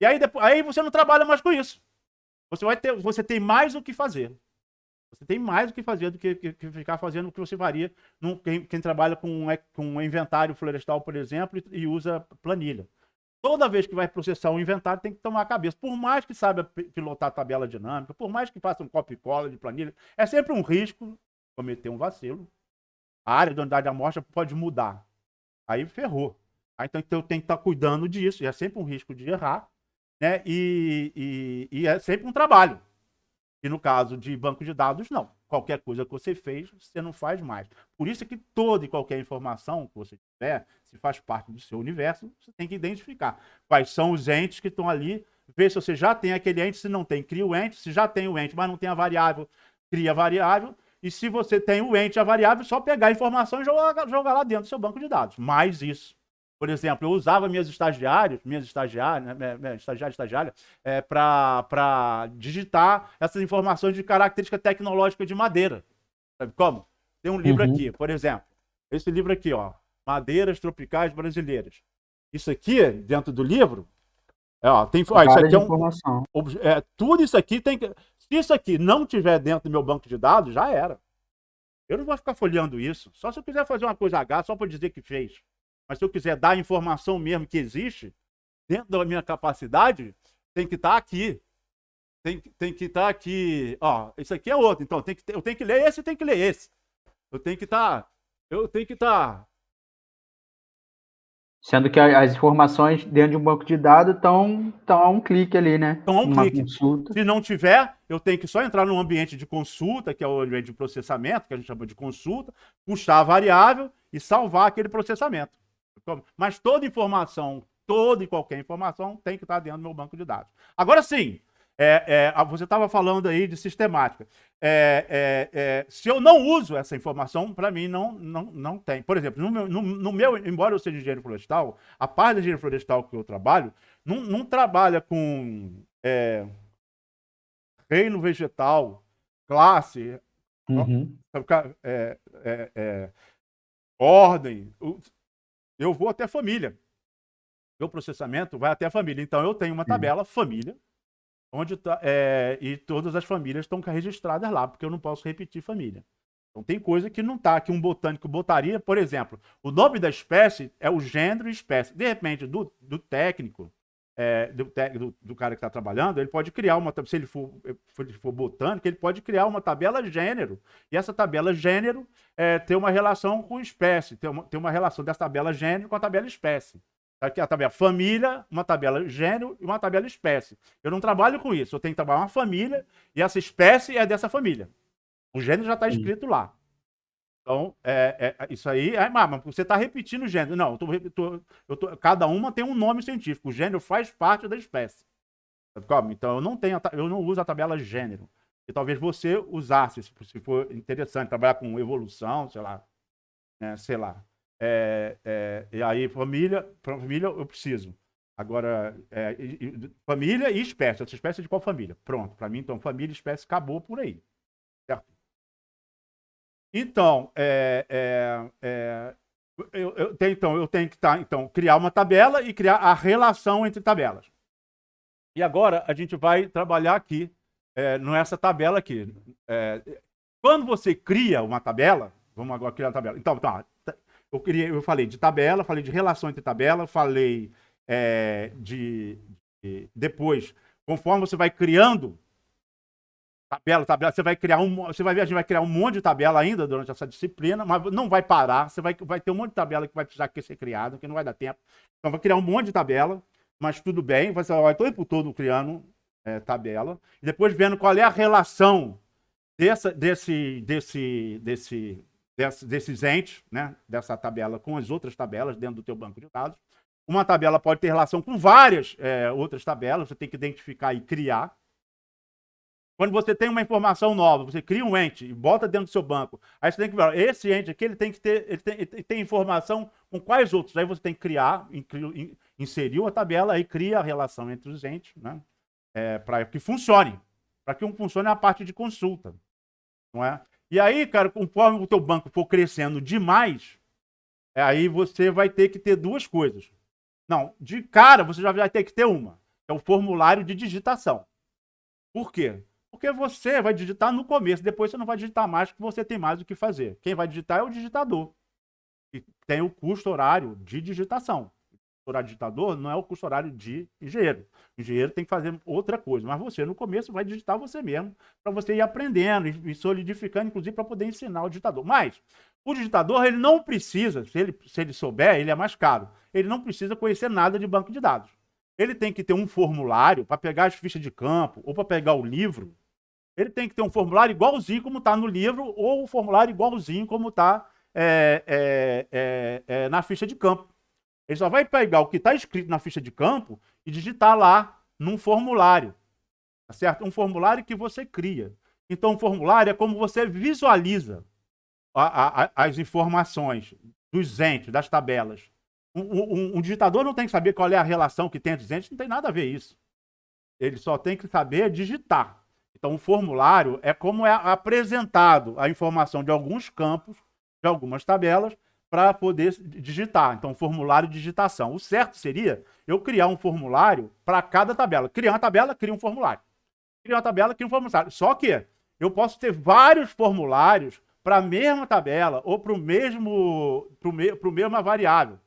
E aí você não trabalha mais com isso. Você tem mais o que fazer. Você tem mais o que fazer do que ficar fazendo o que você faria quem trabalha com um inventário florestal, por exemplo, e usa planilha. Toda vez que vai processar um inventário, tem que tomar a cabeça. Por mais que saiba pilotar a tabela dinâmica, por mais que faça um copy e cola de planilha, é sempre um risco cometer um vacilo. A área de unidade de amostra pode mudar. Aí ferrou. Aí, então eu tenho que estar cuidando disso. E é sempre um risco de errar, né? E é sempre um trabalho. E no caso de banco de dados, não. qualquer coisa que você fez, você não faz mais. Por isso é que toda e qualquer informação que você tiver, se faz parte do seu universo, você tem que identificar quais são os entes que estão ali, ver se você já tem aquele ente, se não tem, cria o ente, se já tem o ente, mas não tem a variável, cria a variável, e se você tem o ente e a variável, só pegar a informação e jogar lá dentro do seu banco de dados. Mais isso. Por exemplo, eu usava minhas estagiárias, para digitar essas informações de característica tecnológica de madeira. Sabe como? Tem um livro aqui, por exemplo. Esse livro aqui, ó, Madeiras Tropicais Brasileiras. Isso aqui, dentro do livro, ó, tem, ó, isso aqui é informação. tudo isso aqui tem que... Se isso aqui não tiver dentro do meu banco de dados, já era. Eu não vou ficar folheando isso. Só se eu quiser fazer uma coisa H, só para dizer que fez. Mas se eu quiser dar a informação mesmo que existe, dentro da minha capacidade, tem que estar aqui. Tem que estar aqui. Ó, isso aqui é outro. Então, eu tenho que ler esse e tenho que ler esse. Eu tenho que estar. Sendo que as informações dentro de um banco de dados estão a um clique ali, né? Então, uma consulta. Se não tiver, eu tenho que só entrar no ambiente de consulta, que é o ambiente de processamento, que a gente chama de consulta, puxar a variável e salvar aquele processamento. Mas toda informação, toda e qualquer informação tem que estar dentro do meu banco de dados. Agora sim, você estava falando aí de sistemática. Se eu não uso essa informação, para mim não tem. Por exemplo, no meu, embora eu seja engenheiro florestal, a parte da engenharia florestal que eu trabalho não trabalha com reino vegetal, classe, ordem. Eu vou até família. Meu processamento vai até a família. Então, eu tenho uma tabela família, onde e todas as famílias estão registradas lá, porque eu não posso repetir família. Então, tem coisa que não está, que um botânico botaria, por exemplo, o nome da espécie é o gênero e espécie. De repente, do técnico, do cara que está trabalhando, ele pode criar uma, se ele for botânico, ele pode criar uma tabela gênero. E essa tabela gênero tem uma relação com espécie, tem uma relação dessa tabela gênero com a tabela espécie. Aqui a tabela família, uma tabela gênero e uma tabela espécie. Eu não trabalho com isso, eu tenho que trabalhar uma família e essa espécie é dessa família. O gênero já está escrito lá. Então, isso aí, mas você está repetindo o gênero. Não, cada uma tem um nome científico. O gênero faz parte da espécie. Então, eu não uso a tabela gênero. E talvez você usasse, se for interessante, trabalhar com evolução, sei lá. E aí, família eu preciso. Agora, família e espécie. Essa espécie é de qual família? Pronto, para mim, então, família e espécie acabou por aí. Certo? Então, eu tenho que criar uma tabela e criar a relação entre tabelas. E agora a gente vai trabalhar aqui, nessa tabela aqui. Quando você cria uma tabela, vamos agora criar a tabela. Então, eu falei de tabela, falei de relação entre tabela, falei depois, conforme você vai criando tabela, você vai criar você vai ver, a gente vai criar um monte de tabela ainda durante essa disciplina, mas não vai parar, você vai ter um monte de tabela que vai precisar ser criada, que não vai dar tempo. Então vai criar um monte de tabela, mas tudo bem, você vai o tempo todo criando tabela, e depois vendo qual é a relação desses entes, né, dessa tabela com as outras tabelas dentro do teu banco de dados. Uma tabela pode ter relação com várias outras tabelas, você tem que identificar e criar. Quando você tem uma informação nova, você cria um ente e bota dentro do seu banco, aí você tem que ver, esse ente aqui, ele tem informação com quais outros? Aí você tem que criar, inserir uma tabela, aí cria a relação entre os entes, né? Para que funcione. Para que funcione a parte de consulta. Não é? E aí, cara, conforme o teu banco for crescendo demais, aí você vai ter que ter duas coisas. Não, de cara você já vai ter que ter uma. É o formulário de digitação. Por quê? Porque você vai digitar no começo, depois você não vai digitar mais, porque você tem mais o que fazer. Quem vai digitar é o digitador, que tem o custo horário de digitação. O custo horário de digitador não é o custo horário de engenheiro. O engenheiro tem que fazer outra coisa, mas você no começo vai digitar você mesmo, para você ir aprendendo e solidificando, inclusive para poder ensinar o digitador. Mas o digitador, ele não precisa, se ele souber, ele é mais caro, ele não precisa conhecer nada de banco de dados. Ele tem que ter um formulário para pegar as fichas de campo ou para pegar o livro. ele tem que ter um formulário igualzinho como está no livro, ou um formulário igualzinho como está na ficha de campo. Ele só vai pegar o que está escrito na ficha de campo e digitar lá num formulário, tá certo? Um formulário que você cria. Então, o formulário é como você visualiza as informações dos entes, das tabelas. Um digitador não tem que saber qual é a relação que tem entre os entes, não tem nada a ver isso. Ele só tem que saber digitar. Então, o formulário é como é apresentado a informação de alguns campos, de algumas tabelas, para poder digitar. Então, formulário de digitação. O certo seria eu criar um formulário para cada tabela. Criar uma tabela, cria um formulário. Criar uma tabela, cria um formulário. Só que eu posso ter vários formulários para a mesma tabela ou para a mesma variável.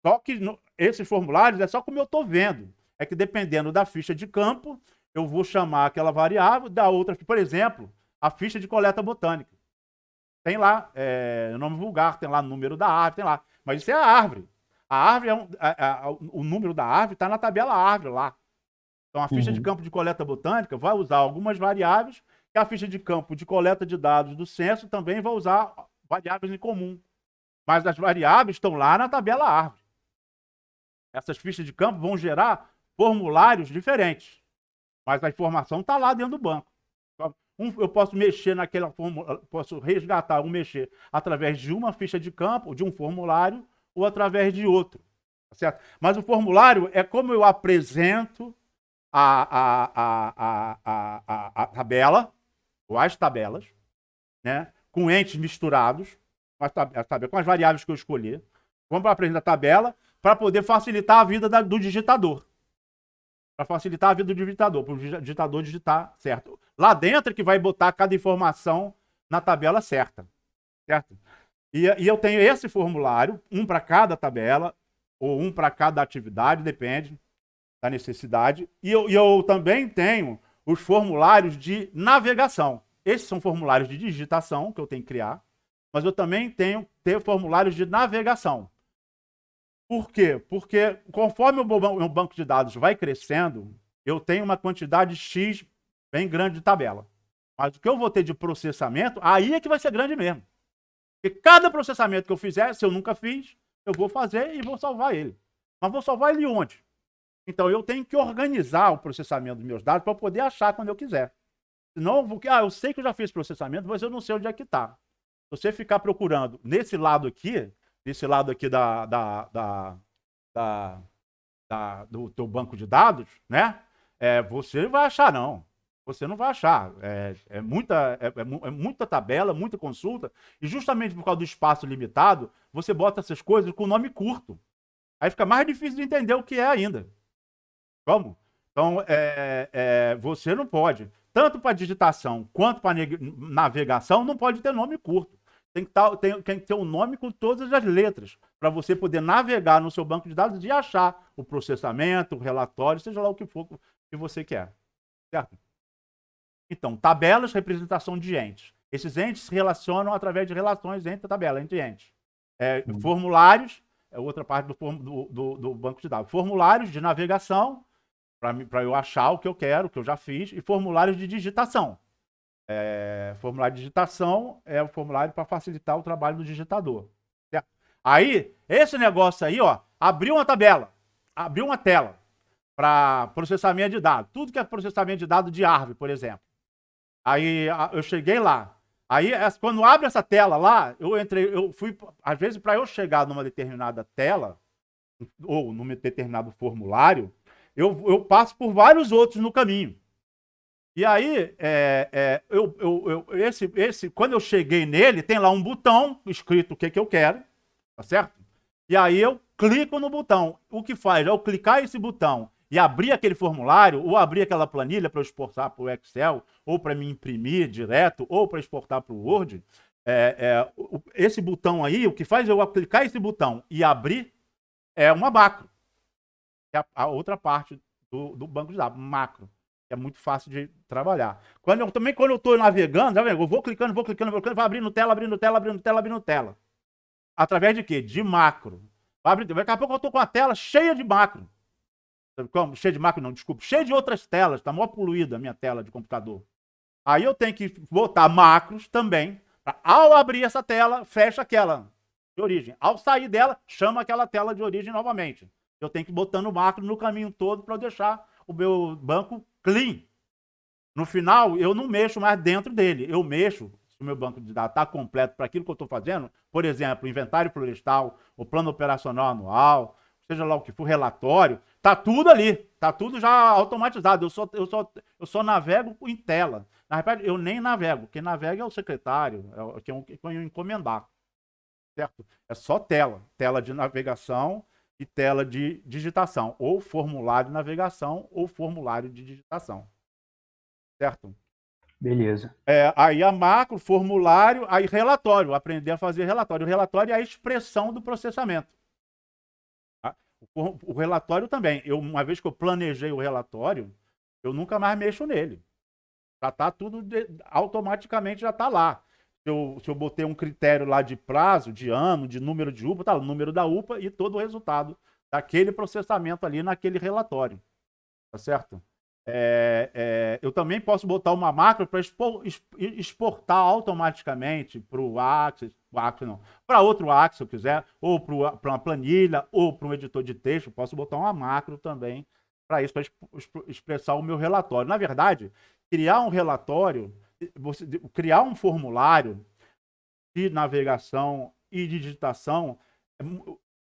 Só que esses formulários é só como eu estou vendo. É que dependendo da ficha de campo, eu vou chamar aquela variável da outra. Por exemplo, a ficha de coleta botânica. Tem lá nome vulgar, tem lá o número da árvore, tem lá. Mas isso é a árvore. A árvore o número da árvore está na tabela árvore lá. Então a ficha de campo de coleta botânica vai usar algumas variáveis, e a ficha de campo de coleta de dados do censo também vai usar variáveis em comum. Mas as variáveis estão lá na tabela árvore. Essas fichas de campo vão gerar formulários diferentes. Mas a informação está lá dentro do banco. Eu posso mexer naquela fórmula, posso resgatar ou mexer através de uma ficha de campo, de um formulário, ou através de outro. Tá certo? Mas o formulário é como eu apresento a tabela, ou as tabelas, né, com entes misturados, com as variáveis que eu escolher. Vamos apresentar a tabela para poder facilitar a vida do digitador. Para facilitar a vida do digitador, para o digitador digitar certo. Lá dentro é que vai botar cada informação na tabela certa. Certo? E eu tenho esse formulário, um para cada tabela, ou um para cada atividade, depende da necessidade. E eu também tenho os formulários de navegação. Esses são formulários de digitação que eu tenho que criar, mas eu também tenho formulários de navegação. Por quê? Porque conforme o meu banco de dados vai crescendo, eu tenho uma quantidade X bem grande de tabela. Mas o que eu vou ter de processamento, aí é que vai ser grande mesmo. Porque cada processamento que eu fizer, se eu nunca fiz, eu vou fazer e vou salvar ele. Mas vou salvar ele onde? Então eu tenho que organizar o processamento dos meus dados para poder achar quando eu quiser. Senão, eu sei que eu já fiz processamento, mas eu não sei onde é que está. Se você ficar procurando nesse lado aqui do teu banco de dados, né? Você não vai achar, não. Você não vai achar. É muita tabela, muita consulta, e justamente por causa do espaço limitado, você bota essas coisas com nome curto. Aí fica mais difícil de entender o que é ainda. Como? Então, você não pode, tanto para digitação quanto para navegação, não pode ter nome curto. Tem que ter um nome com todas as letras, para você poder navegar no seu banco de dados e achar o processamento, o relatório, seja lá o que for que você quer. Certo? Então, tabelas, representação de entes. Esses entes se relacionam através de relações entre a tabela, entre entes. Formulários, é outra parte do banco de dados. Formulários de navegação, para eu achar o que eu quero, o que eu já fiz, e formulários de digitação. Formulário de digitação é o formulário para facilitar o trabalho do digitador. Certo? Aí, esse negócio aí, ó, abriu uma tabela, abriu uma tela para processamento de dados. Tudo que é processamento de dados de árvore, por exemplo. Aí eu cheguei lá. Aí, quando abre essa tela lá, eu fui, às vezes, para eu chegar numa determinada tela, ou num determinado formulário, eu passo por vários outros no caminho. E aí, quando eu cheguei nele, tem lá um botão escrito o que eu quero, tá certo? E aí eu clico no botão. O que faz? Ao clicar esse botão e abrir aquele formulário, ou abrir aquela planilha para eu exportar para o Excel, ou para me imprimir direto, ou para exportar para o Word, esse botão aí, o que faz eu clicar esse botão e abrir é uma macro. É a outra parte do banco de dados, macro. É muito fácil de trabalhar. Quando eu estou navegando, eu vou clicando, vai abrindo tela. Através de quê? De macro. Daqui a pouco eu estou com a tela cheia de macro. Cheia de macro não, desculpa. Cheia de outras telas. Está mó poluída a minha tela de computador. Aí eu tenho que botar macros também. Ao abrir essa tela, fecha aquela de origem. Ao sair dela, chama aquela tela de origem novamente. Eu tenho que ir botando macro no caminho todo para deixar o meu banco clean. No final, eu não mexo mais dentro dele. Eu mexo, se o meu banco de dados está completo para aquilo que eu estou fazendo, por exemplo, inventário florestal, o plano operacional anual, seja lá o que for, relatório, tá tudo ali, tá tudo já automatizado. Eu só navego em tela. Na verdade, eu nem navego. Quem navega é o secretário, é quem eu encomendar. Certo? É só tela. Tela de navegação e tela de digitação. Ou formulário de navegação ou formulário de digitação. Certo? Beleza. Aí a macro, formulário, aí relatório. Aprender a fazer relatório. O relatório é a expressão do processamento. Tá? O relatório também. Uma vez que eu planejei o relatório, eu nunca mais mexo nele. Já está tudo automaticamente, já está lá. Se eu botei um critério lá de prazo, de ano, de número de UPA, tá lá o número da UPA e todo o resultado daquele processamento ali naquele relatório. Tá certo? Eu também posso botar uma macro para exportar automaticamente para o Axis, não, para outro Axis, se eu quiser, ou para uma planilha, ou para um editor de texto. Posso botar uma macro também para isso, para expressar o meu relatório. Na verdade, criar um relatório, criar um formulário de navegação e digitação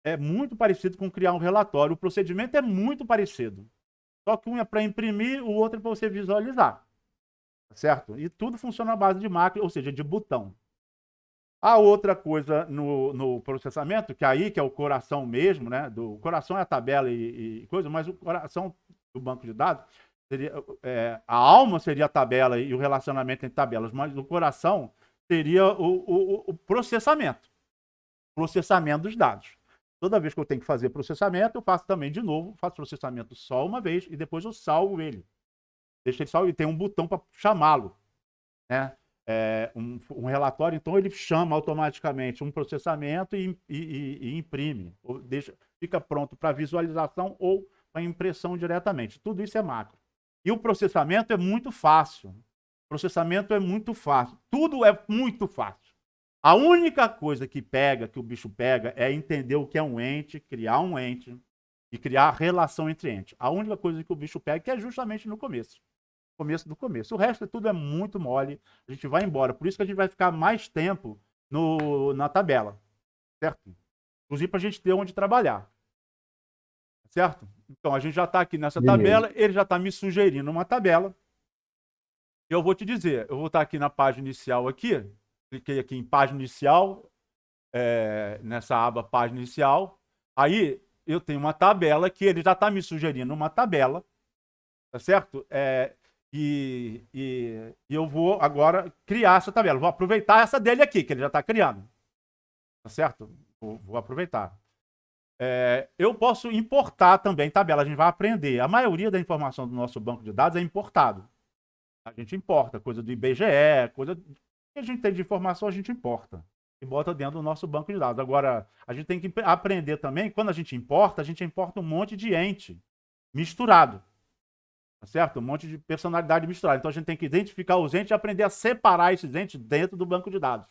é muito parecido com criar um relatório. O procedimento é muito parecido. Só que um é para imprimir, o outro é para você visualizar. Certo? E tudo funciona à base de macro, ou seja, de botão. A outra coisa no processamento, que é o coração mesmo, né? O coração é a tabela e coisa, mas o coração do banco de dados seria, a alma seria a tabela e o relacionamento entre tabelas, mas o coração seria o processamento. Processamento dos dados. Toda vez que eu tenho que fazer processamento, eu faço também de novo, faço processamento só uma vez e depois eu salvo ele. Deixa ele salvo e tem um botão para chamá-lo, né? Um relatório, então ele chama automaticamente um processamento e imprime, ou fica pronto para visualização ou para impressão diretamente. Tudo isso é macro. E o processamento é muito fácil. O processamento é muito fácil. Tudo é muito fácil. A única coisa que o bicho pega, é entender o que é um ente, criar um ente e criar a relação entre entes. A única coisa que o bicho pega que é justamente no começo. Começo do começo. O resto tudo é muito mole. A gente vai embora. Por isso que a gente vai ficar mais tempo na tabela. Certo? Inclusive para a gente ter onde trabalhar. Certo? Então a gente já está aqui nessa tabela. Ele já está me sugerindo uma tabela. Eu vou te dizer. Eu vou estar aqui na página inicial aqui. Cliquei aqui em página inicial, nessa aba página inicial. Aí eu tenho uma tabela que ele já está me sugerindo uma tabela, tá certo? E eu vou agora criar essa tabela. Vou aproveitar essa dele aqui, que ele já está criando, tá certo? Vou aproveitar. Eu posso importar também tabela, a gente vai aprender. A maioria da informação do nosso banco de dados é importado. A gente importa, coisa do IBGE, coisa que a gente tem de informação, a gente importa e bota dentro do nosso banco de dados. Agora, a gente tem que aprender também, quando a gente importa um monte de ente misturado, tá certo? Um monte de personalidade misturada. Então, a gente tem que identificar os entes e aprender a separar esses entes dentro do banco de dados,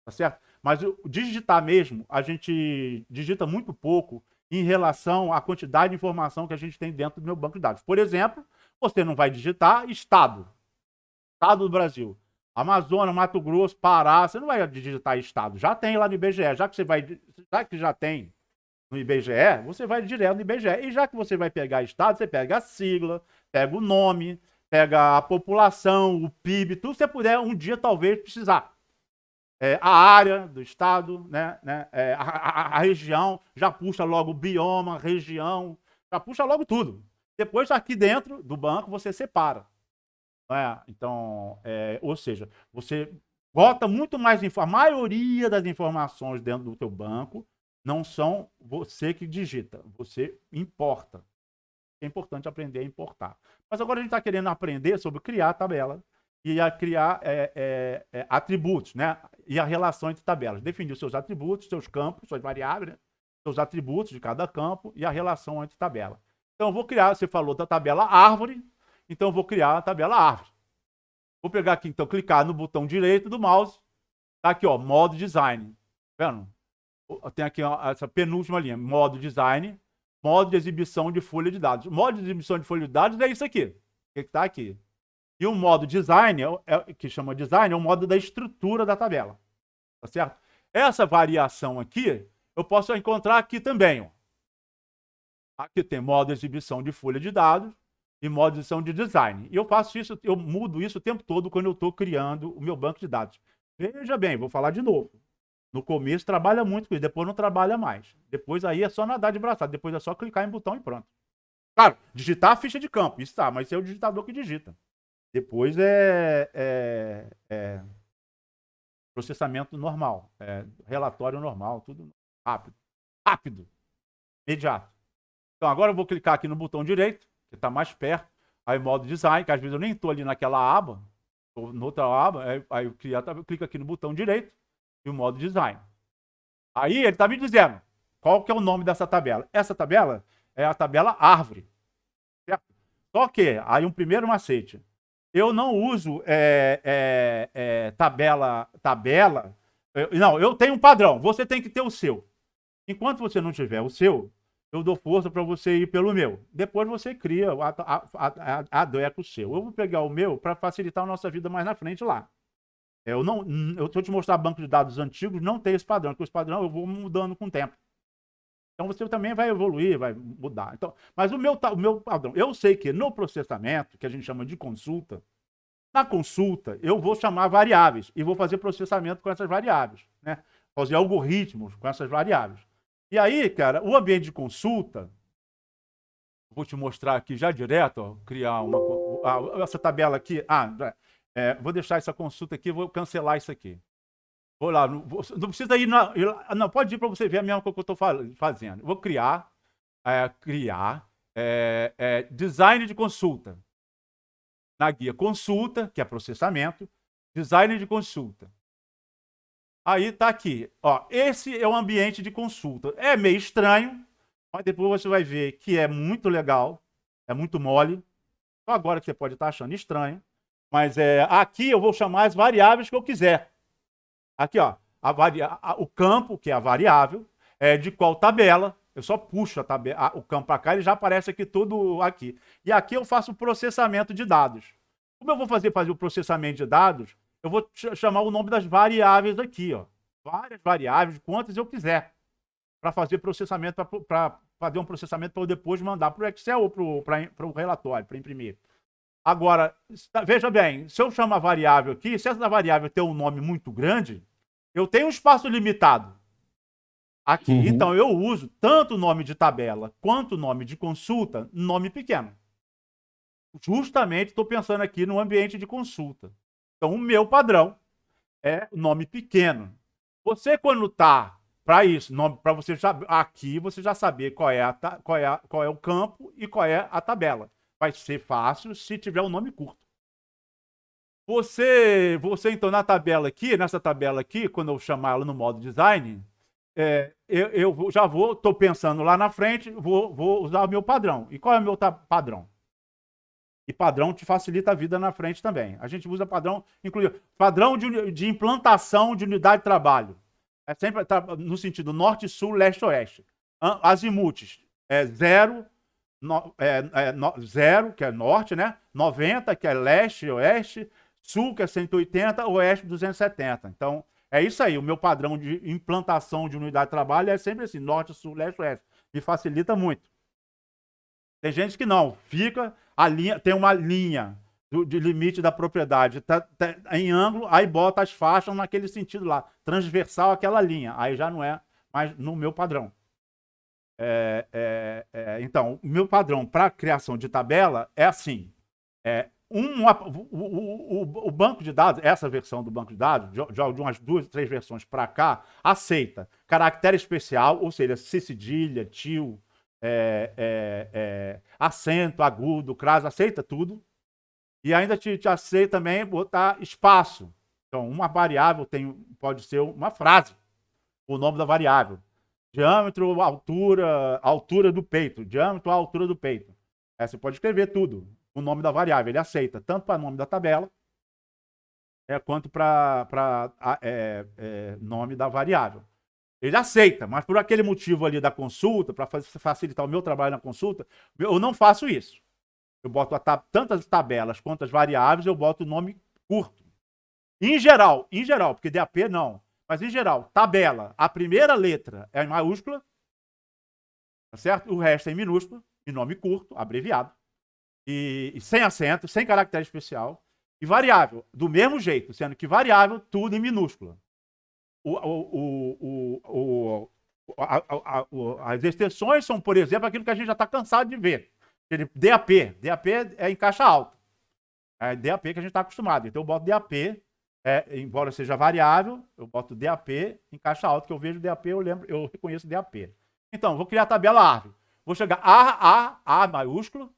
tá certo? Mas o digitar mesmo, a gente digita muito pouco em relação à quantidade de informação que a gente tem dentro do meu banco de dados. Por exemplo, você não vai digitar estado do Brasil. Amazonas, Mato Grosso, Pará, você não vai digitar estado. Já tem lá no IBGE. Já que já tem no IBGE, você vai direto no IBGE. E já que você vai pegar estado, você pega a sigla, pega o nome, pega a população, o PIB, tudo que você puder um dia talvez precisar. A área do estado, né? A região, já puxa logo o bioma, região, já puxa logo tudo. Depois, aqui dentro do banco, você separa. Então, ou seja, você bota muito mais a maioria das informações dentro do teu banco não são você que digita, você importa. É importante aprender a importar. Mas agora a gente está querendo aprender sobre criar tabela e a criar atributos, né? E a relação entre tabelas. Definir os seus atributos, seus campos, suas variáveis, né? Seus atributos de cada campo e a relação entre tabela. Então, eu vou criar, você falou da tabela árvore, então eu vou criar a tabela árvore. Vou pegar aqui, então, clicar no botão direito do mouse. Tá aqui, ó, modo design. Tá vendo? Tem aqui ó, essa penúltima linha, modo design, modo de exibição de folha de dados. O modo de exibição de folha de dados é isso aqui, que está aqui. E o modo design, que chama design, é o modo da estrutura da tabela. Tá certo? Essa variação aqui, eu posso encontrar aqui também. Ó. Aqui tem modo de exibição de folha de dados e modo de exibição de design. E eu faço isso, eu mudo isso o tempo todo quando eu estou criando o meu banco de dados. Veja bem, vou falar de novo. No começo trabalha muito com isso, depois não trabalha mais. Depois aí é só nadar de braçada, depois é só clicar em botão e pronto. Claro, digitar a ficha de campo, isso tá, mas esse é o digitador que digita. Depois é processamento normal, relatório normal, tudo rápido. Rápido, imediato. Então agora eu vou clicar aqui no botão direito, que está mais perto, aí modo design, que às vezes eu nem estou ali naquela aba, ou noutra aba, aí eu clico aqui no botão direito, e o modo design. Aí ele está me dizendo qual que é o nome dessa tabela. Essa tabela é a tabela árvore. Certo? Só que, aí um primeiro macete, eu não uso tabela. Não, eu tenho um padrão, você tem que ter o seu. Enquanto você não tiver o seu, eu dou força para você ir pelo meu. Depois você cria, adequa o seu. Eu vou pegar o meu para facilitar a nossa vida mais na frente lá. Eu se eu te mostrar banco de dados antigos, não tem esse padrão, porque esse padrão eu vou mudando com o tempo. Então você também vai evoluir, vai mudar. Então, mas o meu padrão, eu sei que no processamento, que a gente chama de consulta, na consulta eu vou chamar variáveis e vou fazer processamento com essas variáveis, né? Fazer algoritmos com essas variáveis. E aí, cara, o ambiente de consulta, vou te mostrar aqui já direto, ó, criar essa tabela aqui. Vou deixar essa consulta aqui, vou cancelar isso aqui. Vou lá, não precisa ir, não, pode ir para você ver a mesma coisa que eu estou fazendo. Vou criar design de consulta. Na guia consulta, que é processamento, design de consulta. Aí tá aqui, ó, esse é o ambiente de consulta. É meio estranho, mas depois você vai ver que é muito legal, é muito mole. Só agora que você pode estar achando estranho. Mas aqui eu vou chamar as variáveis que eu quiser. Aqui, ó, o campo, que é a variável, de qual tabela. Eu só puxo o campo para cá, ele já aparece aqui tudo aqui. E aqui eu faço o processamento de dados. Como eu vou fazer o processamento de dados, eu vou chamar o nome das variáveis aqui, ó. Várias variáveis, quantas eu quiser, para fazer processamento, para fazer um processamento para eu depois mandar para o Excel ou para o relatório, para imprimir. Agora, veja bem, se eu chamo a variável aqui, se essa variável tem um nome muito grande, eu tenho um espaço limitado aqui. Uhum. Então, eu uso tanto o nome de tabela quanto o nome de consulta, nome pequeno. Justamente estou pensando aqui no ambiente de consulta. Então, o meu padrão é nome pequeno. Você, quando está para isso, para você aqui, você já saber qual é o campo e qual é a tabela. Vai ser fácil se tiver um nome curto. Você então, nessa tabela aqui, quando eu chamar ela no modo design, eu já estou pensando lá na frente, vou usar o meu padrão. E qual é o meu padrão? E padrão te facilita a vida na frente também. A gente usa padrão, inclusive, padrão de implantação de unidade de trabalho. É sempre no sentido norte, sul, leste, oeste. Azimuths, 0, 0, que é norte, né? 90, que é leste, oeste, sul, que é 180, oeste, 270. Então, é isso aí. O meu padrão de implantação de unidade de trabalho é sempre assim, norte, sul, leste, oeste. Me facilita muito. Tem gente que não, tem uma linha de limite da propriedade, tá em ângulo, aí bota as faixas naquele sentido lá, transversal aquela linha, aí já não é mais no meu padrão. Então, o meu padrão para criação de tabela é assim, o banco de dados, essa versão do banco de dados, de umas 2, 3 versões para cá, aceita caractere especial, ou seja, cedilha, tio, acento, agudo, crase, aceita tudo. E ainda te aceita também botar espaço. Então, uma variável pode ser uma frase, o nome da variável. Diâmetro, altura do peito. Diâmetro, altura do peito. Você pode escrever tudo, o nome da variável. Ele aceita tanto para o nome da tabela, quanto para nome da variável. Ele aceita, mas por aquele motivo ali da consulta, para facilitar o meu trabalho na consulta, eu não faço isso. Eu boto tantas tabelas quanto as variáveis, eu boto o nome curto. Em geral, porque DAP não, mas em geral, tabela, a primeira letra é em maiúscula, tá certo? O resto é em minúscula, em nome curto, abreviado, e sem acento, sem caractere especial. E variável, do mesmo jeito, sendo que variável, tudo em minúscula. As extensões são, por exemplo, aquilo que a gente já está cansado de ver. DAP. DAP é em caixa alta. É DAP que a gente está acostumado. Então eu boto DAP, embora seja variável, eu boto DAP em caixa alta, que eu vejo DAP, eu reconheço DAP. Então, vou criar a tabela árvore. Vou chegar A maiúsculo,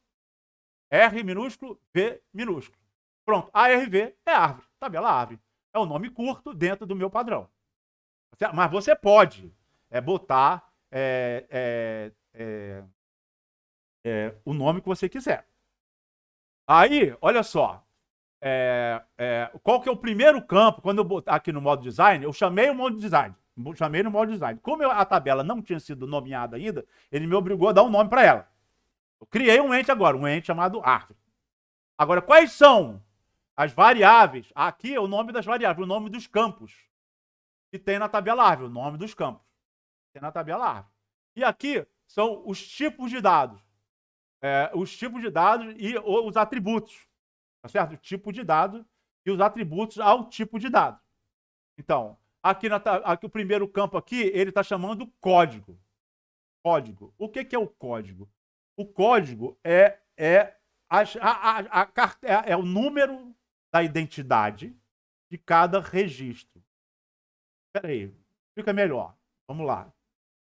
R minúsculo, V minúsculo. Pronto, ARV é árvore, tabela árvore. É o nome curto dentro do meu padrão. Mas você pode botar o nome que você quiser. Aí, olha só. Qual que é o primeiro campo? Quando eu botar aqui no modo design, eu chamei o modo design. Chamei no modo design. Como a tabela não tinha sido nomeada ainda, ele me obrigou a dar um nome para ela. Eu criei um ente agora, um ente chamado árvore. Agora, quais são as variáveis? Aqui é o nome das variáveis, o nome dos campos que tem na tabela árvore, o nome dos campos que tem na tabela árvore. E aqui são os tipos de dados. Os tipos de dados e os atributos. Tá certo? O tipo de dado e os atributos ao tipo de dado. Então, aqui o primeiro campo aqui, ele está chamando código. Código. O que é o código? O código é o número da identidade de cada registro. Espera aí, fica melhor. Vamos lá.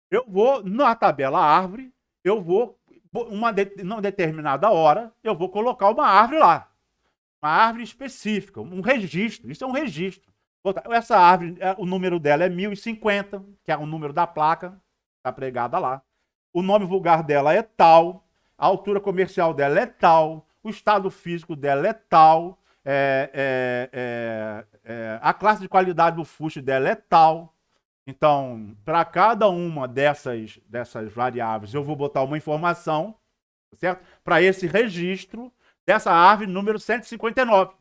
Eu vou, na tabela árvore, eu vou, numa determinada hora, eu vou colocar uma árvore lá. Uma árvore específica, um registro. Isso é um registro. Essa árvore, o número dela é 1050, que é o número da placa, está pregada lá. O nome vulgar dela é tal, a altura comercial dela é tal, o estado físico dela é tal, a classe de qualidade do fuste dela é tal. Então, para cada uma dessas variáveis, eu vou botar uma informação, certo? Para esse registro dessa árvore número 159,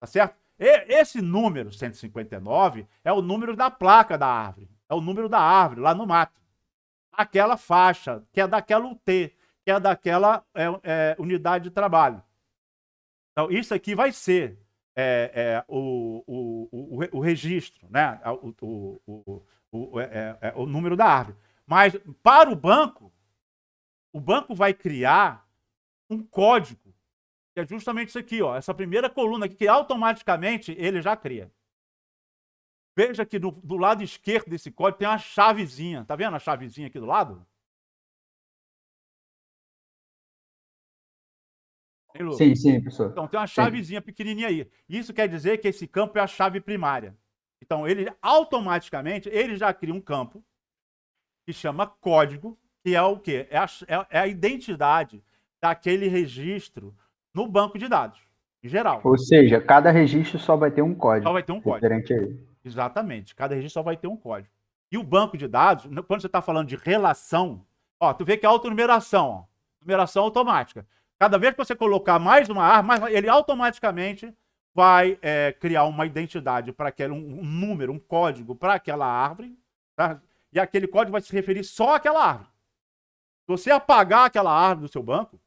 tá certo? Esse número 159 é o número da placa da árvore, é o número da árvore lá no mato. Aquela faixa, que é daquela UT, que é daquela unidade de trabalho. Então, isso aqui vai ser o registro, né? O número da árvore. Mas, para o banco vai criar um código, que é justamente isso aqui, ó, essa primeira coluna aqui, que automaticamente ele já cria. Veja que do lado esquerdo desse código tem uma chavezinha. Tá vendo a chavezinha aqui do lado? Sim, professor. Então tem uma chavezinha pequenininha aí. Isso quer dizer que esse campo é a chave primária. Então ele automaticamente já cria um campo que chama código, que é o quê? É a identidade daquele registro no banco de dados, em geral. Ou seja, cada registro só vai ter um código. Só vai ter um código. Diferente aí. Exatamente. Cada registro só vai ter um código. E o banco de dados, quando você está falando de relação, ó, tu vê que é autonumeração, ó, numeração automática. Cada vez que você colocar mais uma árvore, ele automaticamente vai criar uma identidade para aquele, um número, um código para aquela árvore, tá? E aquele código vai se referir só àquela árvore. Se você apagar aquela árvore do seu banco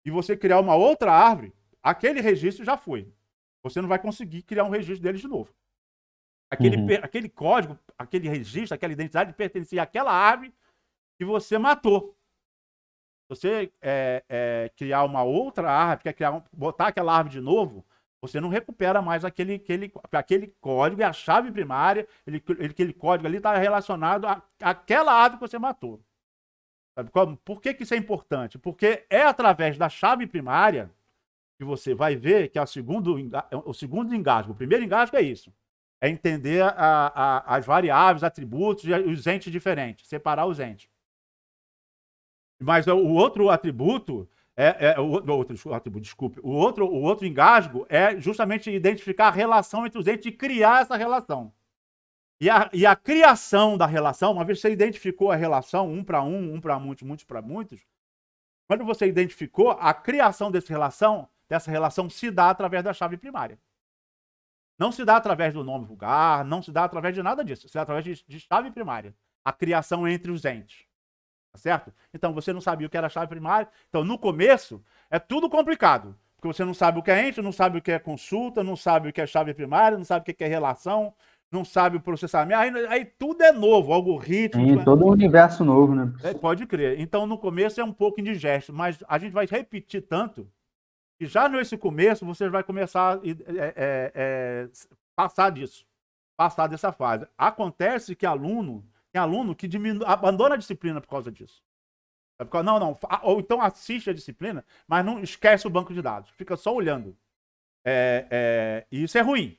e você criar uma outra árvore, aquele registro já foi. Você não vai conseguir criar um registro dele de novo. Aquele código, aquele registro, aquela identidade pertencia àquela árvore que você matou. Se você criar uma outra árvore, botar aquela árvore de novo, você não recupera mais aquele código, é a chave primária, aquele código ali está relacionado àquela árvore que você matou. Sabe? Por que isso é importante? Porque é através da chave primária que você vai ver que é o segundo engasgo. O primeiro engasgo é isso. É entender as variáveis, atributos e os entes diferentes, separar os entes. Mas o outro atributo Desculpe. O outro engasgo é justamente identificar a relação entre os entes e criar essa relação. E a criação da relação, uma vez que você identificou a relação, um para muitos, muitos para muitos, quando você identificou, a criação dessa relação se dá através da chave primária. Não se dá através do nome vulgar, não se dá através de nada disso. Se dá através de chave primária. A criação entre os entes. Tá certo? Então, você não sabia o que era chave primária. Então, no começo, é tudo complicado. Porque você não sabe o que é ente, não sabe o que é consulta, não sabe o que é chave primária, não sabe o que é relação, não sabe o processamento. Aí tudo é novo, algoritmo. Tem todo um universo novo, né? Pode crer. Então, no começo é um pouco indigesto, mas a gente vai repetir tanto que já nesse começo você vai começar a passar disso, passar dessa fase. Acontece que tem aluno que abandona a disciplina por causa disso. Não, ou então assiste a disciplina, mas não esquece o banco de dados, fica só olhando. E isso é ruim.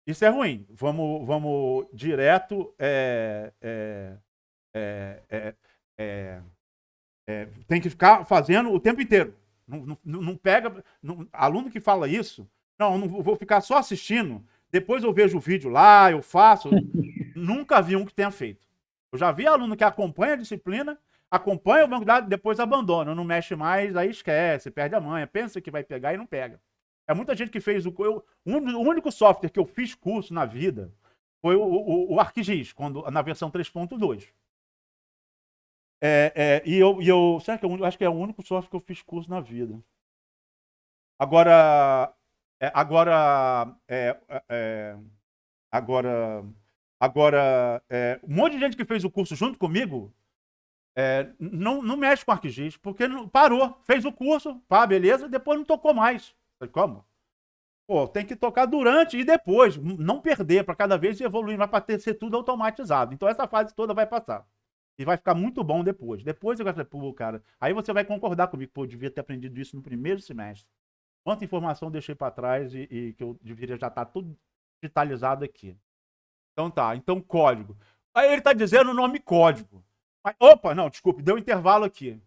Isso é ruim. Vamos direto. Tem que ficar fazendo o tempo inteiro. Não pega. Aluno que fala isso, não vou ficar só assistindo, depois eu vejo o vídeo lá, eu faço. Nunca vi um que tenha feito. Eu já vi aluno que acompanha a disciplina, acompanha o banco de dados, depois abandona, não mexe mais, aí esquece, perde a manha, pensa que vai pegar e não pega. É muita gente que fez o único software que eu fiz curso na vida foi o ArcGIS, na versão 3.2. Será que eu acho que é o único software que eu fiz curso na vida. Agora, um monte de gente que fez o curso junto comigo não mexe com ArcGIS, porque parou, fez o curso, beleza, depois não tocou mais. Como? Pô, tem que tocar durante e depois, não perder, para cada vez evoluir, mas para ser tudo automatizado. Então essa fase toda vai passar. E vai ficar muito bom depois. Depois você vai falar, pô, cara, aí você vai concordar comigo, pô, eu devia ter aprendido isso no primeiro semestre. Quanta informação eu deixei para trás e que eu deveria já estar tudo digitalizado aqui. Então tá, então código. Aí ele está dizendo o nome código. Mas, opa, não, desculpe, deu um intervalo aqui.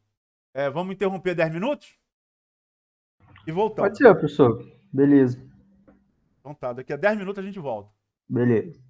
Vamos interromper 10 minutos? E voltamos. Pode ser, professor. Beleza. Então tá, daqui a 10 minutos a gente volta. Beleza.